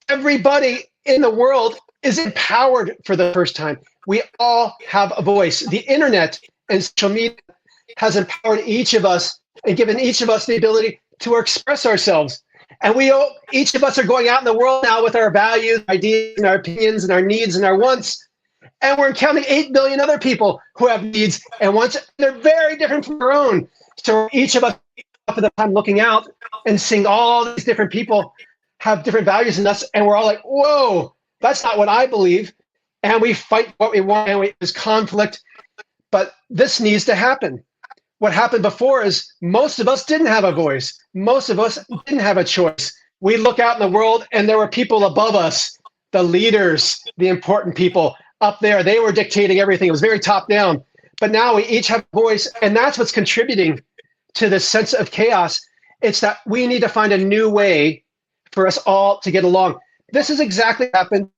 Everybody in the world is empowered for the first time. We all have a voice. The internet and social media has empowered each of us and given each of us the ability to express ourselves. And each of us are going out in the world now with our values, ideas, and our opinions, and our needs and our wants. And we're encountering 8 billion other people who have needs and wants. They're very different from our own. So each of us up at the time looking out and seeing all these different people have different values in us. And we're all like, whoa, that's not what I believe. And we fight what we want, and there's conflict. But this needs to happen. What happened before is most of us didn't have a voice. Most of us didn't have a choice. We look out in the world and there were people above us, the leaders, the important people up there. They were dictating everything. It was very top down. But now we each have a voice, and that's what's contributing to this sense of chaos. It's that we need to find a new way for us all to get along. This is exactly what happened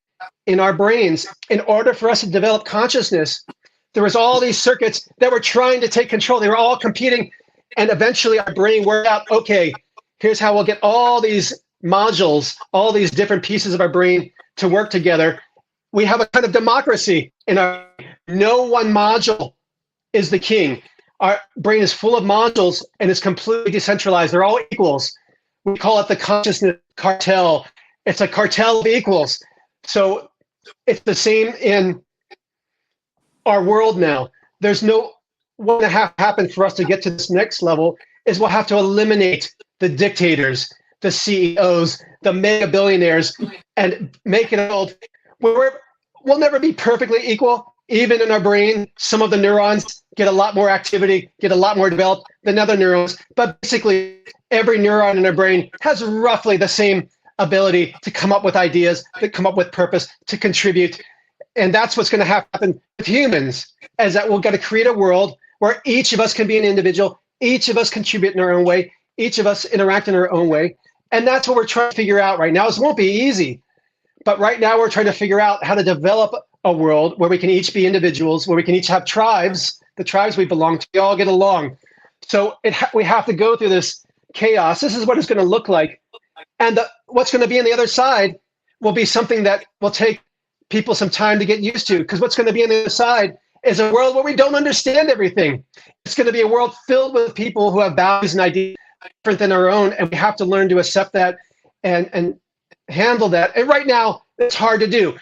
in our brains. In order for us to develop consciousness, there was all these circuits that were trying to take control. They were all competing. And eventually our brain worked out, okay, here's how we'll get all these modules, all these different pieces of our brain to work together. We have a kind of democracy in our, no one module is the king. Our brain is full of modules and it's completely decentralized. They're all equals. We call it the consciousness cartel. It's a cartel of equals. So it's the same in our world now. There's no, what will have to happen for us to get to this next level is we'll have to eliminate the dictators, the CEOs, the mega billionaires, and make it a world where we'll never be perfectly equal. Even in our brain, some of the neurons get a lot more activity, get a lot more developed than other neurons. But basically, every neuron in our brain has roughly the same ability to come up with ideas, to come up with purpose, to contribute. And that's what's going to happen with humans, is that we're going to create a world where each of us can be an individual, each of us contribute in our own way, each of us interact in our own way. And that's what we're trying to figure out right now. This won't be easy, but right now we're trying to figure out how to develop a world where we can each be individuals, where we can each have tribes, the tribes we belong to, we all get along. So we have to go through this chaos. This is what it's going to look like. And what's going to be on the other side will be something that will take people some time to get used to, because what's going to be on the other side is a world where we don't understand everything. It's going to be a world filled with people who have values and ideas different than our own, and we have to learn to accept that and handle that. And right now, it's hard to do.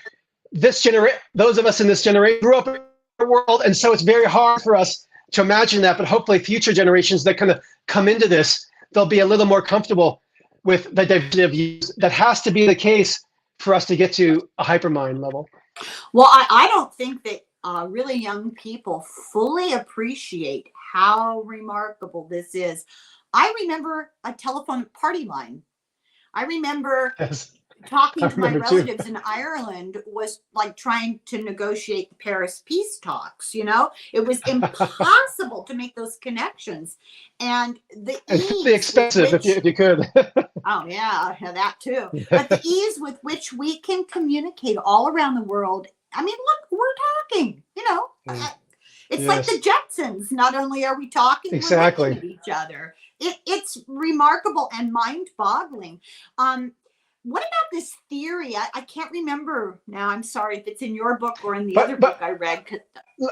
Those of us in this generation grew up in a world, and so it's very hard for us to imagine that. But hopefully, future generations that kind of come into this, they'll be a little more comfortable with the diversity of views. That has to be the case for us to get to a hypermind level. Well, I don't think that really young people fully appreciate how remarkable this is. I remember a telephone party line. I remember Yes. talking I to my remember too. relatives in Ireland was like trying to negotiate the Paris peace talks. You know, it was impossible to make those connections, and the And fairly ease with expensive which, if you could. oh yeah, that too. But the ease with which we can communicate all around the world. I mean, look, we're talking. You know, it's like the Yes, Jetsons. Not only are we talking, we're looking exactly. at each other. It's remarkable and mind-boggling. What about this theory? I can't remember now. I'm sorry if it's in your book or in the other book But I read.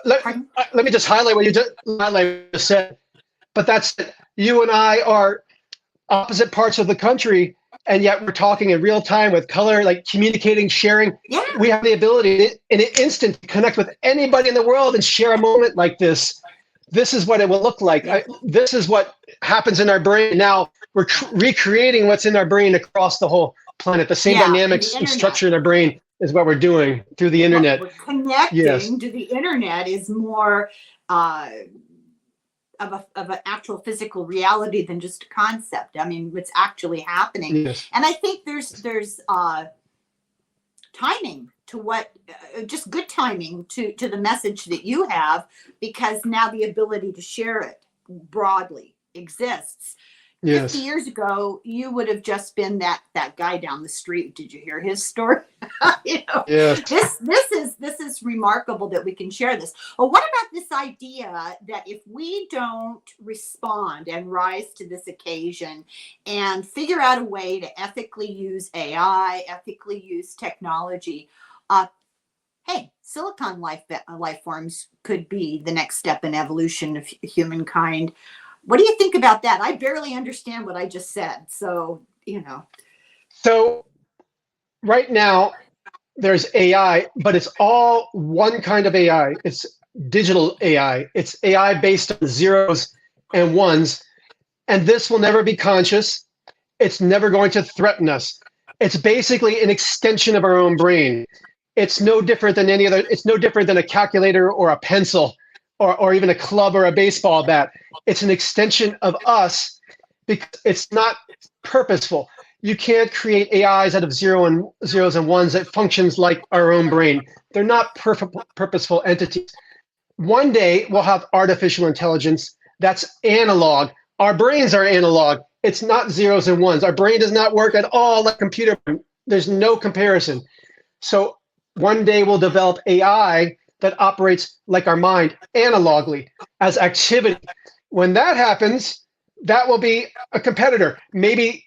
let, Pardon? let me just highlight what you just said. But that's it. You and I are opposite parts of the country, and yet we're talking in real time with color, like communicating, sharing. Yeah, We have the ability in an instant to connect with anybody in the world and share a moment like this. This is what it will look like. yeah. This is what happens in our brain. Now we're recreating what's in our brain across the whole planet. The same Yeah, and the dynamics and internet. structure in our brain is what we're doing through the What internet. we're Yes, connecting to the internet is more uh, of an actual physical reality than just a concept. I mean, what's actually happening. yes, And I think there's timing to what, just good timing to the message that you have, because now the ability to share it broadly exists. 50 yes, years ago, you would have just been that guy down the street. Did you hear his story? You know, yes. this is remarkable that we can share this. Well, what about this idea that if we don't respond and rise to this occasion and figure out a way to ethically use AI, ethically use technology, hey, silicon life forms could be the next step in evolution of humankind. What do you think about that? I barely understand what I just said. So, you know. So right now there's AI, but it's all one kind of AI. It's digital AI. It's AI based on zeros and ones. And this will never be conscious. It's never going to threaten us. It's basically an extension of our own brain. It's no different than any other, it's no different than a calculator or a pencil or even a club or a baseball bat. It's an extension of us because it's not purposeful. You can't create AIs out of zeros and ones that functions like our own brain. They're not purposeful entities. One day we'll have artificial intelligence that's analog. Our brains are analog. It's not zeros and ones. Our brain does not work at all like computer. There's no comparison. So one day we'll develop AI that operates like our mind analogly as activity. When that happens, that will be a competitor. Maybe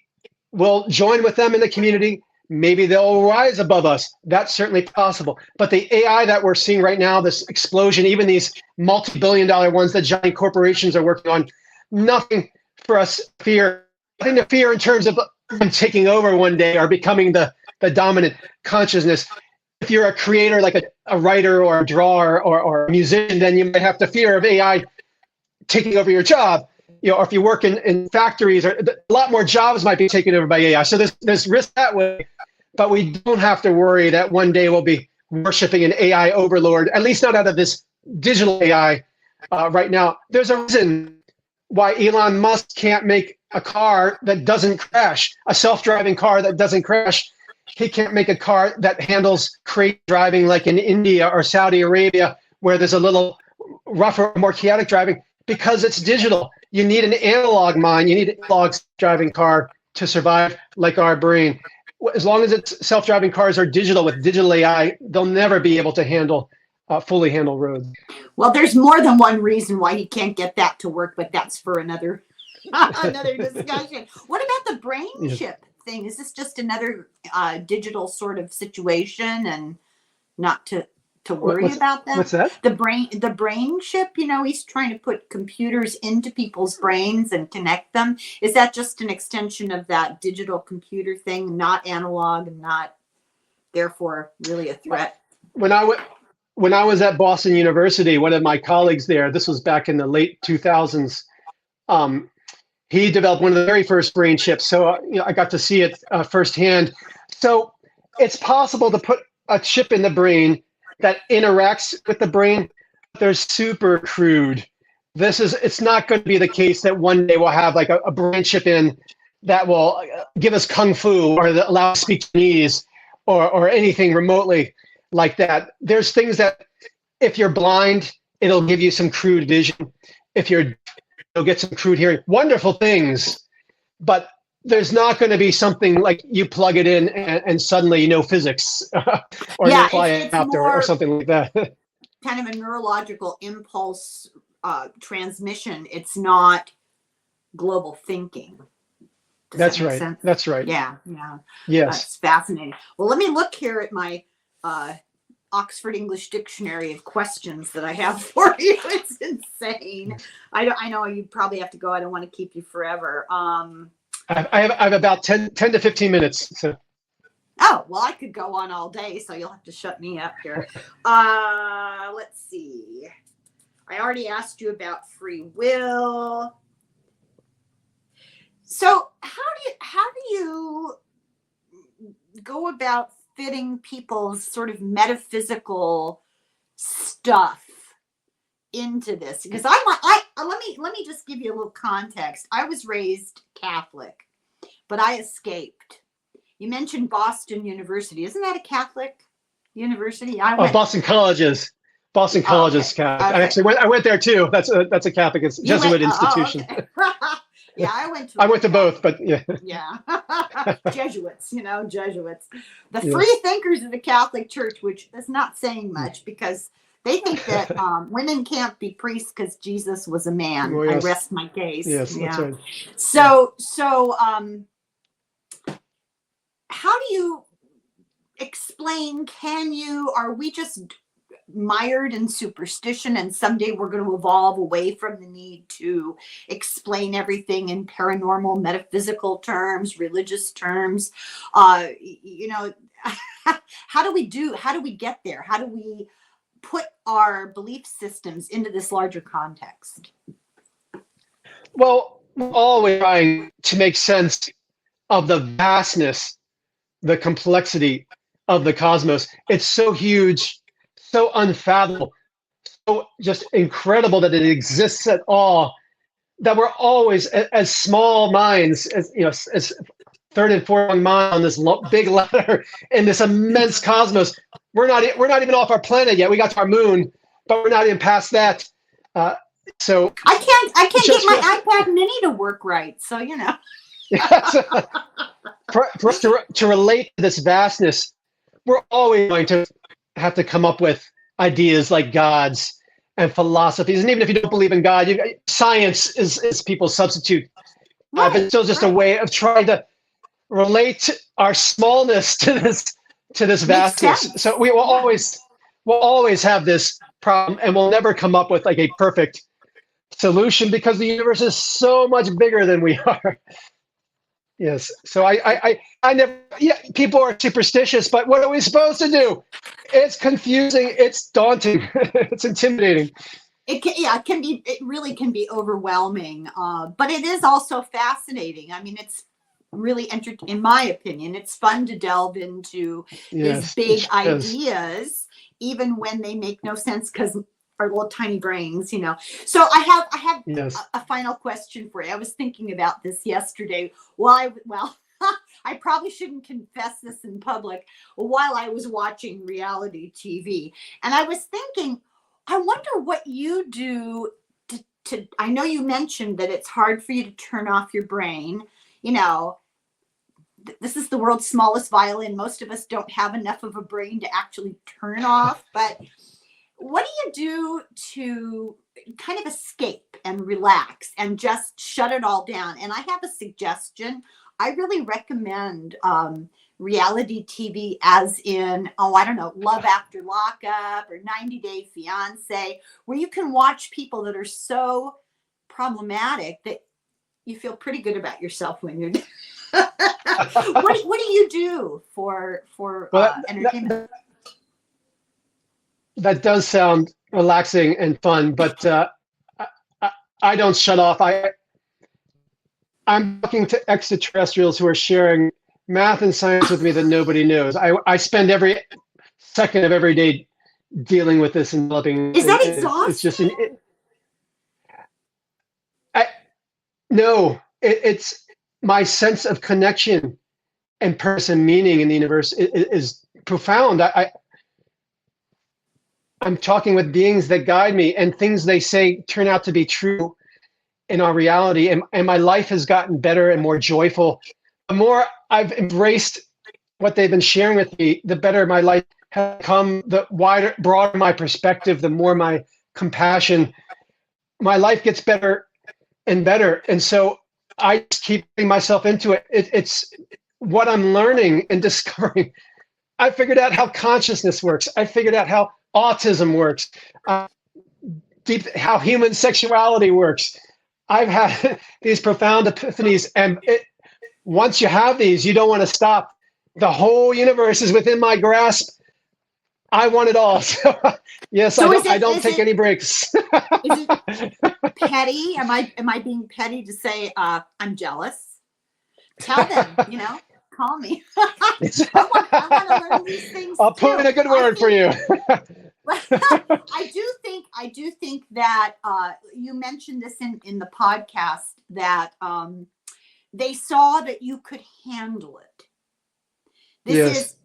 we'll join with them in the community. Maybe they'll rise above us. That's certainly possible. But the AI that we're seeing right now, this explosion, even these multi-billion-dollar ones that giant corporations are working on, nothing for us to fear. Nothing to fear in terms of them taking over one day or becoming the dominant consciousness. If you're a creator, like a writer or a drawer or a musician, then you might have to fear of AI taking over your job. You know, or if you work in factories, or a lot more jobs might be taken over by AI. So there's risk that way, but we don't have to worry that one day we'll be worshiping an AI overlord, at least not out of this digital AI right now. There's a reason why Elon Musk can't make a car that doesn't crash, a self-driving car that doesn't crash. He can't make a car that handles crazy driving like in India or Saudi Arabia, where there's a little rougher, more chaotic driving, because it's digital. You need an analog mind. You need an analog driving car to survive like our brain. As long as it's self-driving cars are digital with digital AI, they'll never be able to fully handle roads. Well, there's more than one reason why he can't get that to work, but that's for another another discussion. What about the brain Yes. chip thing? Is this just another digital sort of situation, and not to worry about that? What's that? The brain chip, you know, he's trying to put computers into people's brains and connect them. Is that just an extension of that digital computer thing, not analog and not therefore really a threat? When I was at Boston University, one of my colleagues there, this was back in the late 2000s, he developed one of the very first brain chips. So I got to see it firsthand. So it's possible to put a chip in the brain that interacts with the brain. They're super crude. It's not going to be the case that one day we'll have like a brain chip in that will give us kung fu or that allow us to speak Chinese or anything remotely like that. There's things that if you're blind, it'll give you some crude vision. If you'll get some crude hearing. Wonderful things, but there's not going to be something like you plug it in and suddenly you know physics or Yeah, you fly it's out or something like that. kind of a neurological impulse transmission. It's not global thinking. Does That's that make right. sense? That's right. Yeah, yeah. Yes. That's fascinating. Well, let me look here at my Oxford English Dictionary of questions that I have for you. It's insane. I know you probably have to go. I don't want to keep you forever. I have about 10 to 15 minutes. So. Oh, well, I could go on all day, so you'll have to shut me up here. Let's see. I already asked you about free will. So how do you go about fitting people's sort of metaphysical stuff into this? Because let me just give you a little context. I was raised Catholic, but I escaped. You mentioned Boston University. Isn't that a Catholic university? Boston College is. Boston College is Catholic. Okay. I went there too. That's a Catholic Jesuit institution. Okay. Yeah, I went to both, but yeah. Yeah. Jesuits. The free thinkers of the Catholic Church, which is not saying much because they think that women can't be priests because Jesus was a man. Oh, yes. I rest my case. Yes, yeah. That's right. So how do you explain, are we just mired in superstition and someday we're going to evolve away from the need to explain everything in paranormal, metaphysical terms, religious terms? How do we get there? How do we put our belief systems into this larger context? Well, we're always trying to make sense of the vastness, the complexity of the cosmos. It's so huge, so unfathomable, so just incredible that it exists at all, that we're always, as small minds, as third and fourth mind on this big ladder in this immense cosmos. We're not even off our planet yet. We got to our moon, but we're not even past that. So I can't get my iPad Mini to work right. So for us to relate to this vastness, we're always going to have to come up with ideas like gods and philosophies. And even if you don't believe in God, science is people's substitute. Right, but it's still just a way of trying to relate our smallness to this vastness. So we'll always have this problem, and we'll never come up with like a perfect solution because the universe is so much bigger than we are. Yes. So I never. Yeah, people are superstitious, but what are we supposed to do? It's confusing. It's daunting. It's intimidating. It really can be overwhelming, but it is also fascinating. I mean, it's really in my opinion, it's fun to delve into these big ideas, even when they make no sense because our little tiny brains, So I have a final question for you. I was thinking about this yesterday. I probably shouldn't confess this in public, while I was watching reality TV, and I was thinking, I wonder what you do to I know you mentioned that it's hard for you to turn off your brain. This is the world's smallest violin. Most of us don't have enough of a brain to actually turn off, but what do you do to kind of escape and relax and just shut it all down? And I have a suggestion. I really recommend reality TV, as in, Love After Lockup or 90 Day Fiance, where you can watch people that are so problematic that you feel pretty good about yourself when you're what do you do for entertainment? That does sound relaxing and fun, but I don't shut off. I'm talking to extraterrestrials who are sharing math and science with me that nobody knows. I spend every second of every day dealing with this and developing. Is that exhausting? It's just no. It's my sense of connection and purpose and meaning in the universe is profound. I'm talking with beings that guide me, and things they say turn out to be true in our reality. And my life has gotten better and more joyful. The more I've embraced what they've been sharing with me, the better my life has become, the broader my perspective, the more my compassion. My life gets better and better. And so I just keep putting myself into it. It's what I'm learning and discovering. I figured out how consciousness works. I figured out how autism works, how human sexuality works. I've had these profound epiphanies, and once you have these, you don't want to stop. The whole universe is within my grasp. I want it all. So, yes, so I don't take any breaks. Is it petty? Am I being petty to say I'm jealous? Tell them, call me. I want to learn these things. I'll put in a good word for you. I do think that you mentioned this in the podcast, that they saw that you could handle it. This is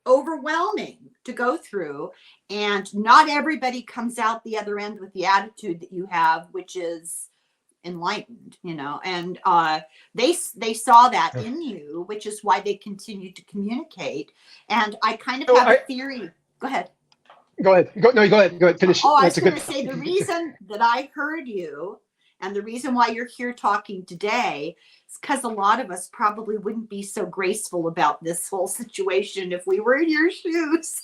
overwhelming to go through, and not everybody comes out the other end with the attitude that you have, which is enlightened, and they saw that in you, which is why they continue to communicate. And I kind of have a theory. Go ahead. Go ahead. Go ahead. Finish. Oh, I was going to say, the reason that I heard you and the reason why you're here talking today is because a lot of us probably wouldn't be so graceful about this whole situation if we were in your shoes.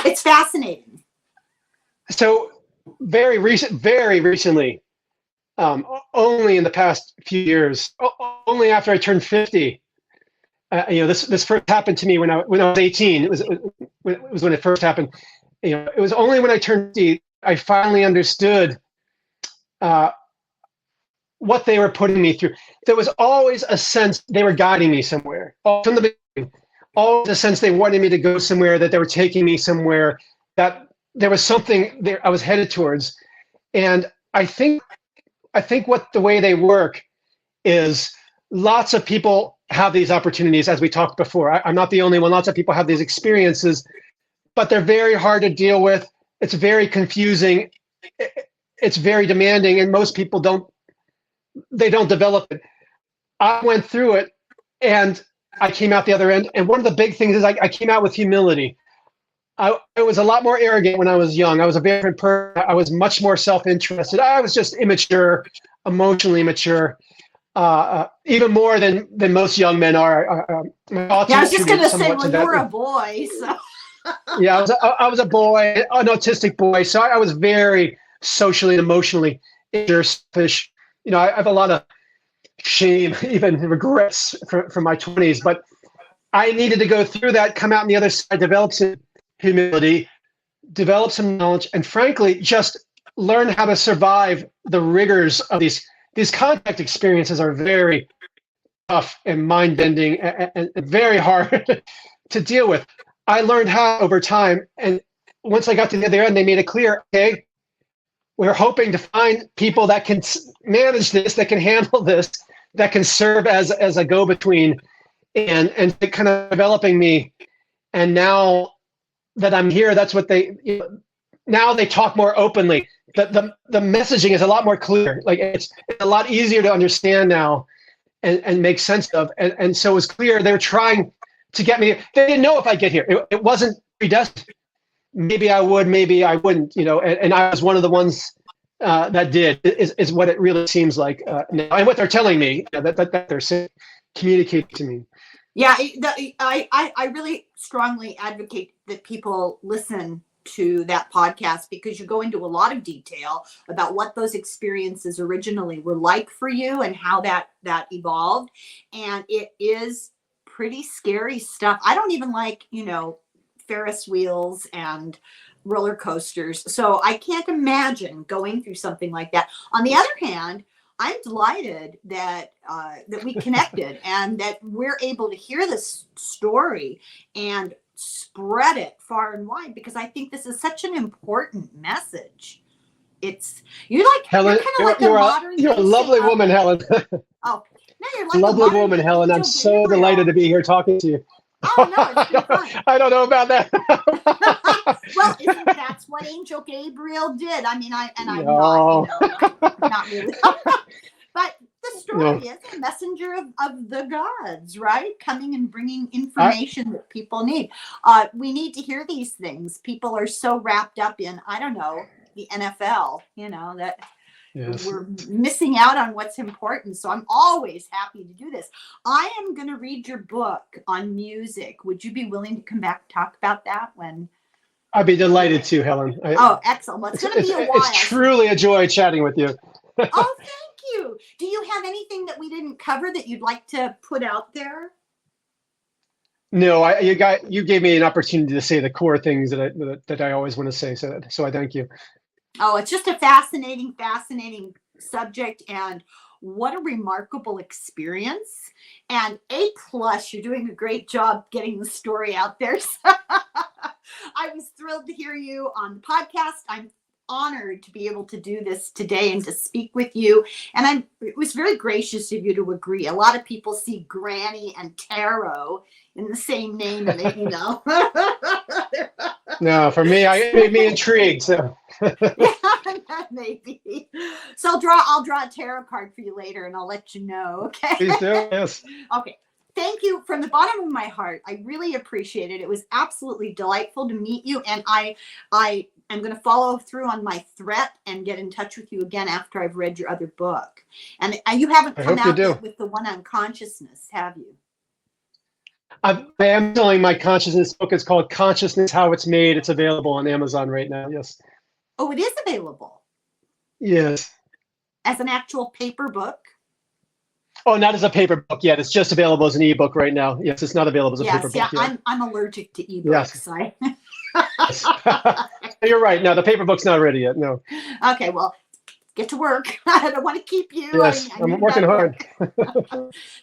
It's fascinating. So very recently, only in the past few years, only after I turned 50, this first happened to me when I was 18. It was when it first happened. It was only when I turned 50 I finally understood what they were putting me through. There was always a sense they were guiding me somewhere. From the beginning, always a sense they wanted me to go somewhere, that they were taking me somewhere, that there was something there I was headed towards. And I think what the way they work is, lots of people have these opportunities, as we talked before. I'm not the only one. Lots of people have these experiences, but they're very hard to deal with. It's very confusing. It's very demanding, and most people don't develop it. I went through it, and I came out the other end. And one of the big things is I came out with humility. I was a lot more arrogant when I was young. I was a very different person. I was much more self-interested. I was just immature, emotionally immature, even more than most young men are. I was just going to say, well, you were a boy, so. Yeah, I was a boy, an autistic boy, so I was very socially and emotionally selfish. I have a lot of shame, even regrets from my 20s, but I needed to go through that, come out on the other side, develop some humility, develop some knowledge, and frankly, just learn how to survive the rigors of these contact experiences. Are very tough and mind-bending and very hard to deal with. I learned how over time, and once I got to the other end, they made it clear, okay, we're hoping to find people that can manage this, that can handle this, that can serve as a go-between, and kind of developing me. And now that I'm here, that's what now they talk more openly. The messaging is a lot more clear. Like it's a lot easier to understand now and make sense of. And so it was clear they were trying to get me. They didn't know if I'd get here. It wasn't predestined. Maybe I would, maybe I wouldn't, and I was one of the ones that did, is what it really seems like now. And what they're telling me, that they're saying, communicating to me. Yeah, I really strongly advocate that people listen to that podcast, because you go into a lot of detail about what those experiences originally were like for you and how that evolved. And it is pretty scary stuff. I don't even like, Ferris wheels and roller coasters. So I can't imagine going through something like that. On the other hand, I'm delighted that we connected and that we're able to hear this story and spread it far and wide, because I think this is such an important message. you're kind Helen, of like the modern you're a lovely woman, Helen. Oh, no, you're like Lovely the woman, Helen. I'm Angel so Gabriel. delighted to be here talking to you. Oh no, it's been fun. I don't know about that. Well, that's what Angel Gabriel did. I mean, I'm No. not really. But the story is a messenger of the gods, right? Coming and bringing information that people need. We need to hear these things. People are so wrapped up in, I don't know, the NFL, that Yes. we're missing out on what's important. So I'm always happy to do this. I am going to read your book on music. Would you be willing to come back and talk about that when? I'd be delighted to, Helen. Excellent. Well, it's going to be a while. It's truly a joy chatting with you. Oh, thank you. Do you have anything that we didn't cover that you'd like to put out there? No, you gave me an opportunity to say the core things that I always want to say. So I thank you. Oh, it's just a fascinating subject, and what a remarkable experience. And A+, you're doing a great job getting the story out there. So I was thrilled to hear you on the podcast. I'm honored to be able to do this today and to speak with you. And it was very gracious of you to agree. A lot of people see Granny and Tarot in the same name, No, for me, it made me intrigued. So. Yeah, maybe. So I'll draw a tarot card for you later, and I'll let you know. Okay. Please do. Yes. Okay. Thank you from the bottom of my heart. I really appreciate it. It was absolutely delightful to meet you, and I am going to follow through on my threat and get in touch with you again after I've read your other book. And you haven't come out yet with the one on consciousness, have you? I am selling my consciousness book. It's called Consciousness: How It's Made. It's available on Amazon right now. Yes. Oh, it is available. Yes. As an actual paper book? Oh, not as a paper book yet. It's just available as an ebook right now. Yes, it's not available as a paper book yet. I'm allergic to ebooks. Yes. You're right. No, the paper book's not ready yet. No. Okay, well, get to work. I don't want to keep you. Yes, I'm working hard.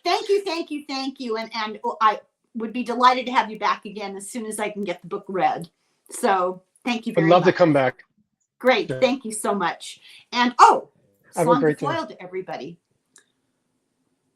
Thank you. And I would be delighted to have you back again as soon as I can get the book read. So thank you very much. I'd love to come back. Great. Sure. Thank you so much. And so I'm foiled to everybody.